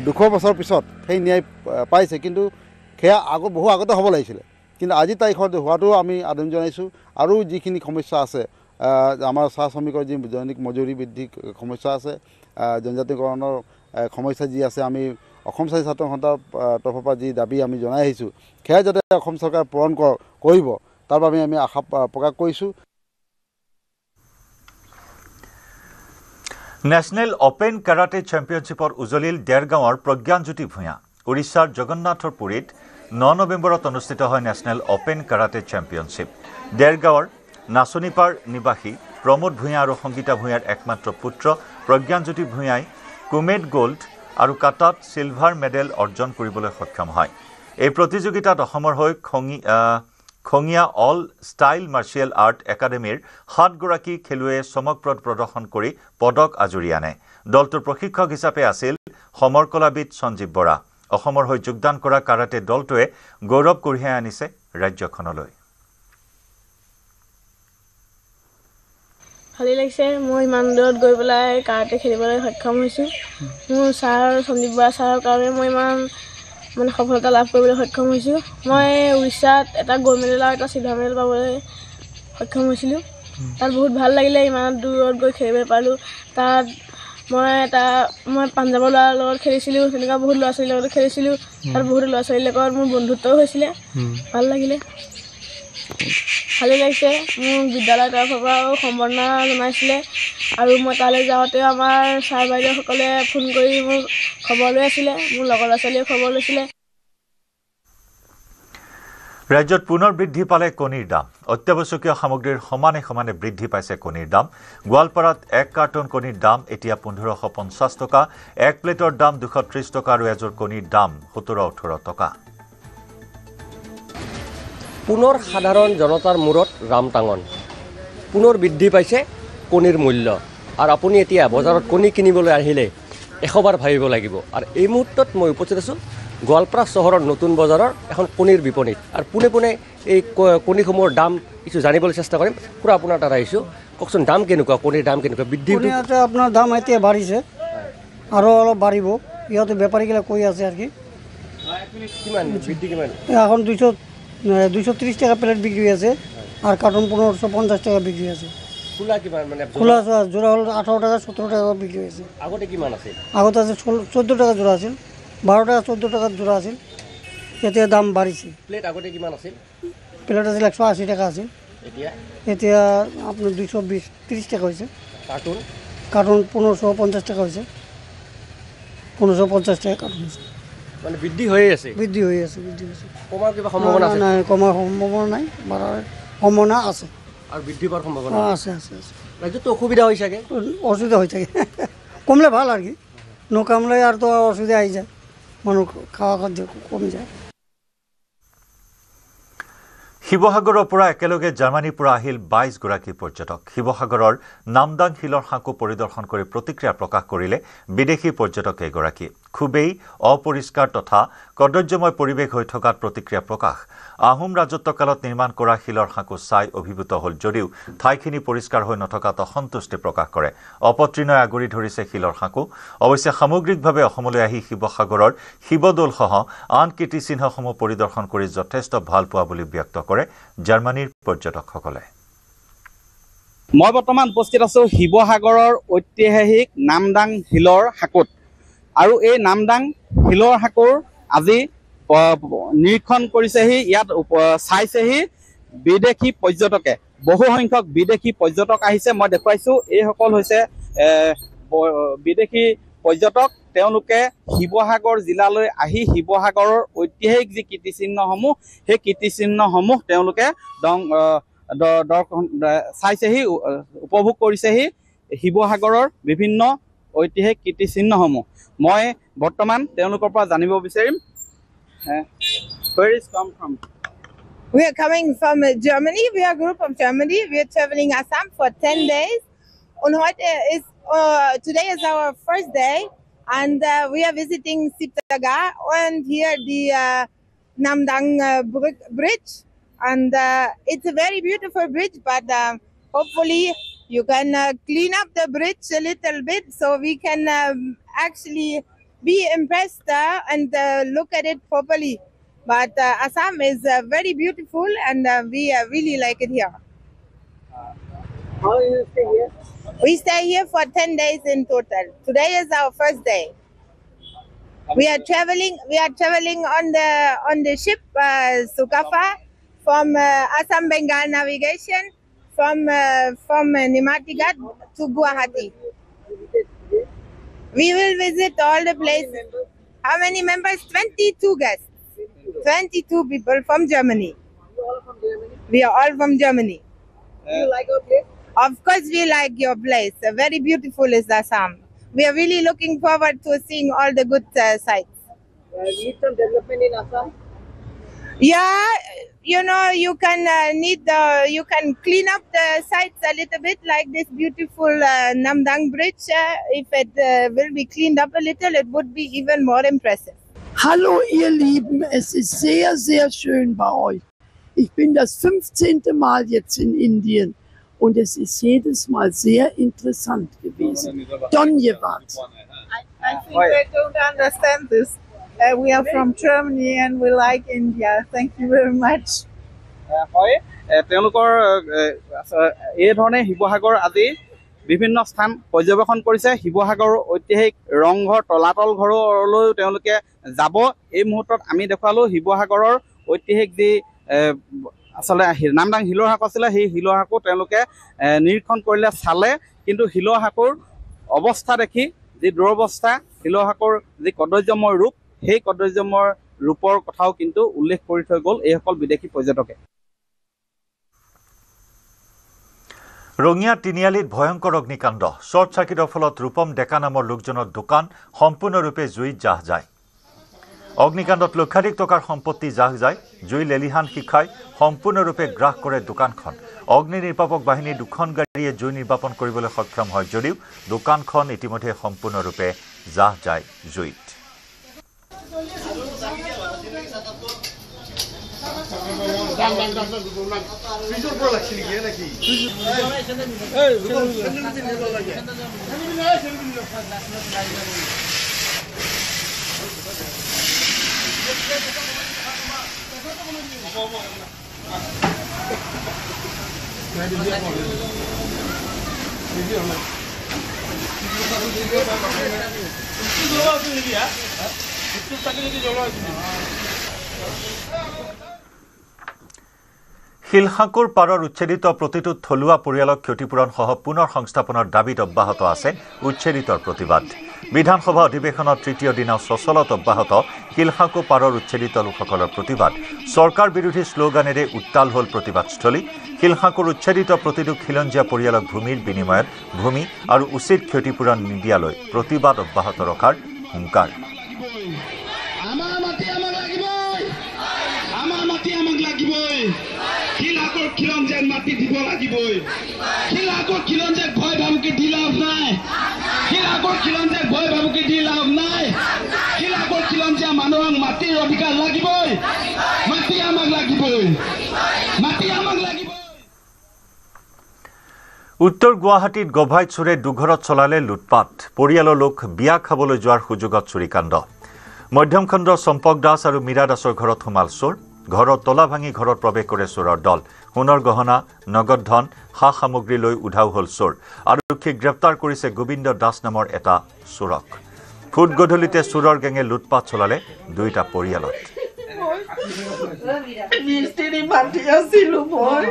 200 বছৰ পিছত সেই ন্যায় পাইছে কিন্তু সেয়া বহু আগতে হ'ব লাগিছিলে কিন্তু আজি তাৰিখত হোৱাটো আমি আদৰণি জনাইছোঁ আৰু যিখিনি সমস্যা আছে আমাৰ চাহ শ্ৰমিকৰ যি দৈনিক মজুৰি বৃদ্ধি সমস্যা আছে জনজাতিকৰণৰ সমস্যা যি আছে আমি অসম স্বাধীন ছাত্ৰ সন্থাৰ তৰফৰ পৰা যি দাবী আমি জনাই আহিছোঁ সেয়া যাতে অসম চৰকাৰে পূৰণ কৰিব তাৰ বাবে আমি আশা প্ৰকাশ কৰিছোঁ নেশ্যনেল অপেন কাৰাটে চেম্পিয়নশ্বিপৰ উজলিল দেৰগাঁৱৰ প্ৰজ্ঞানজ্যোতি ভূঞা উৰিষ্যাৰ জগন্নাথৰ পুৰীত 9 নৱেম্বৰত অনুষ্ঠিত হয় নেশ্যনেল অপেন কাৰাটে চেম্পিয়নশ্বিপ দেৰগাঁৱৰ নাচনীপাৰ নিবাসী প্ৰমোদ ভূঞা আৰু সংগীতা ভূঞাৰ একমাত্ৰ পুত্ৰ প্ৰজ্ঞানজ্যোতি ভূঞাই কুমেট গোল্ড আৰু কাটাত সিলভাৰ মেডেল অৰ্জন কৰিবলৈ সক্ষম হয় এই প্ৰতিযোগিতাত অসমৰ হৈ খঙিয়া অল ষ্টাইল মাৰ্চিয়েল আৰ্ট একাডেমীৰ 7 গৰাকী খেলুৱৈয়ে চমকপ্ৰদ প্ৰদৰ্শন কৰি পদক আজুৰি আনে দলটোৰ প্ৰশিক্ষক হিচাপে আছিল সমৰকলাবিদ সঞ্জীৱ বৰা অসমৰ হৈ যোগদান কৰা কাৰাটে দলটোৱে গৌৰৱ কঢ়িয়াই আনিছে ৰাজ্যখনলৈ ভালেই লাগিছে মই ইমান দূৰত গৈ পেলাই কাৰাটে খেলিবলৈ সক্ষম হৈছোঁ মোৰ ছাৰ সঞ্জীৱ বৰা ছাৰৰ কাৰণে মই ইমান মানে সফলতা লাভ কৰিবলৈ সক্ষম হৈছোঁ মই উৰিষ্যাত এটা গ'ল্ড মেডেল আৰু এটা চিলভাৰ মেডেল পাবলৈ সক্ষম হৈছিলোঁ তাত বহুত ভাল লাগিলে ইমান দূৰত গৈ খেলিব পাৰিলোঁ তাত মই পাঞ্জাৱৰ ল'ৰাৰ লগত খেলিছিলোঁ তেনেকুৱা বহুত ল'ৰা ছোৱালীৰ লগত খেলিছিলোঁ তাত বহুত ল'ৰা ছোৱালীৰ লগত মোৰ বন্ধুত্বও হৈছিলে ভাল লাগিলে ভালেই লাগিছে মোৰ বিদ্যালয়ৰ তৰফৰ পৰাও সম্বৰ্ধনা জনাইছিলে আৰু মই তালৈ যাওঁতেও আমাৰ ছাৰ বাইদেউসকলে ফোন কৰি মোক খবৰ লৈ আছিলে মোৰ লগৰ ল'ৰা ছোৱালীয়ে খবৰ লৈছিলে ৰাজ্যত পুনৰ বৃদ্ধি পালে কণীৰ দাম অত্যাৱশ্যকীয় সামগ্ৰীৰ সমানে বৃদ্ধি পাইছে কণীৰ দাম গোৱালপাৰাত 1 কাৰ্টন কণীৰ দাম এতিয়া 1550 টকা 1 প্লেটৰ দাম 230 টকা আৰু এযোৰ কণীৰ দাম 17-18 টকা পুনৰ সাধাৰণ জনতাৰ মূৰত ৰামটাঙন পুনৰ বৃদ্ধি পাইছে কণীৰ মূল্য আৰু আপুনি এতিয়া বজাৰত কণী কিনিবলৈ আহিলে 100 বাৰ ভাবিব লাগিব আৰু এই মুহূৰ্তত মই উপস্থিত আছোঁ গোৱালপাৰা চহৰৰ নতুন বজাৰৰ এখন কণীৰ বিপণীত আৰু পোনে এই কণীসমূহৰ দাম কিছু জানিবলৈ চেষ্টা কৰিম পুৰা আপোনাৰ তাত আহিছোঁ কওকচোন দাম কেনেকুৱা কণীৰ দাম কেনেকুৱা বৃদ্ধি আপোনাৰ দাম এতিয়া বাঢ়িছে আৰু অলপ বাঢ়িব ইহঁতে বেপাৰীগিলা কৈ আছে আৰু কি কিমান বৃদ্ধি কিমান এখন 230 টাকা প্লেট বিক্ৰী হৈ আছে আৰু কাৰ্টন 1550 টাকা বিক্ৰী হৈ আছে খোলা কিমান মানে খোলা জোৰা হ'ল 18 টাকা 17 টাকা বিক্ৰী হৈ আছে আগতে কিমান আছিল আগতে আছিল 14 টাকা জোৰা আছিল 12 টাকা 14 টাকা জোৰা আছিল এতিয়া দাম বাঢ়িছে প্লেট আগতে কিমান আছিল প্লেট আছিল 180 টাকা আছিল এতিয়া আপোনাৰ 230 টাকা হৈছে কাৰ্টন 1550 টাকা হৈছে 1550 টাকা কাৰ্টন হৈছে মানে বৃদ্ধি হৈ আছে কমাৰ কিবা সম্ভাৱনা আছে নাই কমাৰ সম্ভাৱনা নাই বাঢ়াৰ সম্ভাৱনা আছে আৰু বৃদ্ধি হোৱাৰ সম্ভাৱনা আছে ৰাজ্যতো অসুবিধা হৈ থাকে কমলে ভাল আৰু কি নকমলে আৰু তো অসুবিধা আহি যায় মানুহ খাওয়া খাদ্য কমি যায় শিৱসাগৰৰ পৰা একেলগে জাৰ্মানীৰ পৰা আহিল 22 গৰাকী পৰ্যটক। শিৱসাগৰৰ নামদাং হিলৰ সাঁকো পৰিদৰ্শন কৰি প্ৰতিক্ৰিয়া প্ৰকাশ কৰিলে বিদেশী পৰ্যটক এগৰাকী। খুবেই অপৰিষ্কাৰ তথা কদৰ্যময় পৰিৱেশ হৈ থকাত প্ৰতিক্ৰিয়া প্ৰকাশ। আহোম ৰাজত্বকালত নিৰ্মাণ কৰা শিলৰ সাঁকো চাই অভিভূত হ'ল যদিও ঠাইখিনি পৰিষ্কাৰ হৈ নথকাত অসন্তুষ্টি প্ৰকাশ কৰে। অপতৃণই আগুৰি ধৰিছে শিলৰ সাঁকো। অৱশ্যে সামগ্ৰিকভাৱে অসমলৈ আহি শিৱসাগৰৰ শিৱদৌলসহ আন কীৰ্তিচিহ্নসমূহ পৰিদৰ্শন কৰি যথেষ্ট ভাল পোৱা বুলি ব্যক্ত কৰে জাৰ্মানীৰ পৰ্যটকসকলে। মই বৰ্তমান উপস্থিত আছো শিৱসাগৰৰ ঐতিহাসিক নামদাং হিলৰ সাঁকোত আৰু এই নামদাং হিলৰ সাঁকোৰ আজি নিৰীক্ষণ কৰিছেহি, ইয়াত চাইছেহি বিদেশী পৰ্যটকে। বহু সংখ্যক বিদেশী পৰ্যটক আহিছে। মই দেখুৱাইছো এইসকল হৈছে বিদেশী পৰ্যটক। তেওঁলোকে শিৱসাগৰ জিলালৈ আহি শিৱসাগৰৰ ঐতিহাসিক যি কীৰ্তিচিহ্নসমূহ সেই কীৰ্তিচিহ্নসমূহ তেওঁলোকে চাইছেহি, উপভোগ কৰিছেহি শিৱসাগৰৰ বিভিন্ন ঐতিহাসিক কীৰ্তিচিহ্নসমূহ। মই বৰ্তমান তেওঁলোকৰ পৰা জানিব বিচাৰিম Where is come from? We are coming from Germany. We are a group of Germany. We are traveling Assam for 10 days. Today is our first day, and we are visiting Siptaga and here the Namdang bridge. And it's a very beautiful bridge, but hopefully you can clean up the bridge a little bit so we can actually be impressed and look at it properly. But Assam is very beautiful and we really like it here. How do you stay here? We stay here for 10 days in total. Today is our first day. We are traveling on the ship Sukafa from Assam Bengal Navigation from Nimatigat to Guwahati. We will visit all the places. How many members? 22 guests. 22 people from Germany. You all from Germany? We are all from Germany. Do you like our place? Of course we like your place. Very beautiful is Assam. We are really looking forward to seeing all the good sites. We need some development in Assam? Yeah, you know, you can clean up the sites a little bit, like this beautiful Namdang bridge. If it will be cleaned up a little, it would be even more impressive. Hallo ihr Lieben, es ist sehr, sehr schön bei euch. Ich bin das 15. Mal jetzt in Indien und es ist jedes Mal sehr interessant gewesen. Donjevat. I think they don't understand this. We are from Germany and we like India. Thank you very much. হয়, তেওঁলোকৰ এই ধৰণে শিৱসাগৰ আজি বিভিন্ন স্থান পৰ্যবেক্ষণ কৰিছে। শিৱসাগৰৰ ঐতিহাসিক ৰংঘৰ, তলাতল ঘৰলৈও তেওঁলোকে যাব। এই মুহূৰ্তত আমি দেখুৱালো শিৱসাগৰৰ ঐতিহাসিক যি আচলতে নামদাং হিলৰ সাঁকো আছিলে, সেই হিলৰ সাঁকো তেওঁলোকে নিৰীক্ষণ কৰিলে, চালে। কিন্তু হিলৰ সাঁকোৰ অৱস্থা দেখি যি দুৰৱস্থা, হিলৰ সাঁকোৰ যি কদৰ্যময় ৰূপ, সেই কদৰ্যময় ৰূপৰ কথাও কিন্তু উল্লেখ কৰি থৈ গ'ল এইসকল বিদেশী পৰ্যটকে। ৰঙিয়া তিনিআলিত ভয়ংকৰ অগ্নিকাণ্ড। শ্বৰ্ট চাৰ্কিটৰ ফলত ৰূপম ডেকা নামৰ লোকজনৰ দোকান সম্পূৰ্ণৰূপে জুইত জাহ যায়। অগ্নিকাণ্ডত লক্ষাধিক টকাৰ সম্পত্তি জাহ যায়। জুই লেলিহান শিখাই সম্পূৰ্ণৰূপে গ্ৰাস কৰে দোকানখন। অগ্নি নিৰ্বাপক বাহিনীৰ 2খন গাড়ীয়ে জুই নিৰ্বাপন কৰিবলৈ সক্ষম হয় যদিও দোকানখন ইতিমধ্যে সম্পূৰ্ণৰূপে জাহ যায় জুইত। শিলসাঁকোৰ পাৰৰ উচ্ছেদিত প্ৰতিটো থলুৱা পৰিয়ালক ক্ষতিপূৰণসহ পুনৰ সংস্থাপনৰ দাবীত অব্যাহত আছে উচ্ছেদিতৰ প্ৰতিবাদ। বিধানসভা অধিৱেশনৰ 3য় দিনাও সচলত অব্যাহত শিলসাঁকো পাৰৰ উচ্ছেদিত লোকসকলৰ প্ৰতিবাদ। চৰকাৰ বিৰোধী শ্লোগানেৰে উত্তাল হ'ল প্ৰতিবাদস্থলী। শিলসাঁকোৰ উচ্ছেদিত প্ৰতিটো খিলঞ্জীয়া পৰিয়ালক ভূমিৰ বিনিময়ত ভূমি আৰু উচিত ক্ষতিপূৰণ নিদিয়ালৈ প্ৰতিবাদ অব্যাহত ৰখাৰ হুংকাৰ। আমাৰ মাটি আমাক লাগিবই, আমাৰ মাটি আমাক লাগিবই। খিলঞ্জীয়াক মাটি দিব লাগিবই খিলাকৰ খিলঞ্জীয়াক ভয় ভাবুকি দি লাভ নাই খিলাকৰ খিলঞ্জীয়াক ভয় ভাবুকি দি লাভ নাই খিলাকৰ খিলঞ্জীয়া মানুহক মাটিৰ অধিকাৰ লাগিবই মাটি আমাক লাগিবই মাটি আমাক লাগিবই উত্তৰ গুৱাহাটীত গভাইত চোৰে দুঘৰত চলালে লুটপাট পৰিয়ালৰ লোক বিয়া খাবলৈ যোৱাৰ সুযোগত চুৰিকাণ্ড মধ্যম খণ্ডৰ চম্পক দাস আৰু মীৰা দাসৰ ঘৰত সোমাল চোৰ ঘৰৰ তলা ভাঙি ঘৰত প্ৰৱেশ কৰে চোৰৰ দল সোণৰ গহনা নগদ ধন সা সামগ্ৰী লৈ উধাও হ'ল চোৰ আৰক্ষীয়ে গ্ৰেপ্তাৰ কৰিছে গোবিন্দ দাস নামৰ এটা চোৰক ফুট গধূলিতে চোৰৰ গেঙে লুটপাট চলালে দুইটা পৰিয়ালত মিস্ত্ৰি মাতি আছিলো মই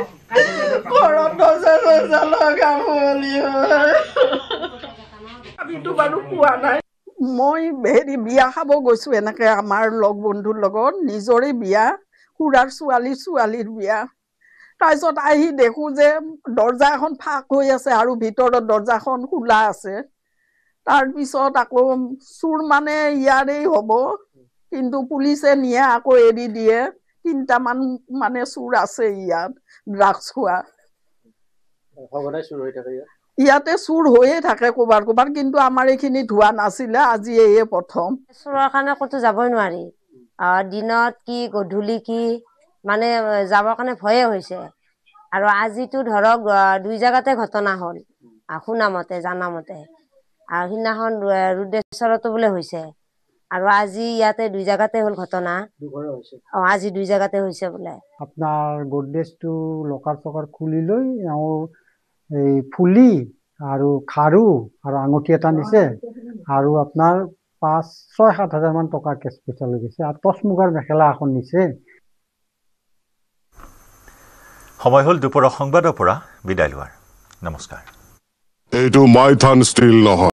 ঘৰত দৰ্জা লগাম বুলি আমিতো বাৰু পোৱা নাই মই বিয়া খাব গৈছো এনেকে আমাৰ লগ বন্ধুৰ লগত নিজৰে বিয়া খুৰাৰ ছোৱালীৰ বিয়া তাৰপিছত আহি দেখো যে দৰ্জা এখন ফাঁক হৈ আছে আৰু ভিতৰত দৰ্জাখন খোলা আছে তাৰপিছত আকৌ চোৰ মানে ইয়াৰেই হ'ব কিন্তু পুলিচে নিয়ে আকৌ এৰি দিয়ে 3টামান মানে চোৰ আছে ইয়াত ড্ৰাগছ খোৱা ইয়াতে চোৰ হৈয়ে থাকে ক'বাৰ কিন্তু আমাৰ এইখিনি ধোৱা নাছিলে আজি এয়ে প্ৰথম চোৰৰ কাৰণে ক'তো যাবই নোৱাৰি দিনত কি গধূলি কি মানে যাবৰ কাৰণে ভয়ে হৈছে আৰু আজিতো ধৰক 2 জাগাতে ঘটনা হ'ল শুনামতে জানামতে আৰু সিদিনাখন ৰুদ্ৰেশ্বৰতো বোলে হৈছে আৰু আজি ইয়াতে 2 জাগাতে হ'ল ঘটনা আজি 2 জাগাতে হৈছে বোলে আপোনাৰ গোডৰেজটো লকাৰ চকাৰ খুলি লৈ এই ফুলি আৰু খাৰু আৰু আঙুঠি এটা নিছে আৰু আপোনাৰ 5-6-7 হাজাৰ মান টকা কেছ পইচা লৈ গৈছে আৰু টচ মুগাৰ মেখেলা এখন নিছে সময় হ'ল দুপৰৰ সংবাদৰ পৰা বিদায় লোৱাৰ নমস্কাৰ এইটো মাইথান ষ্টিল নহয়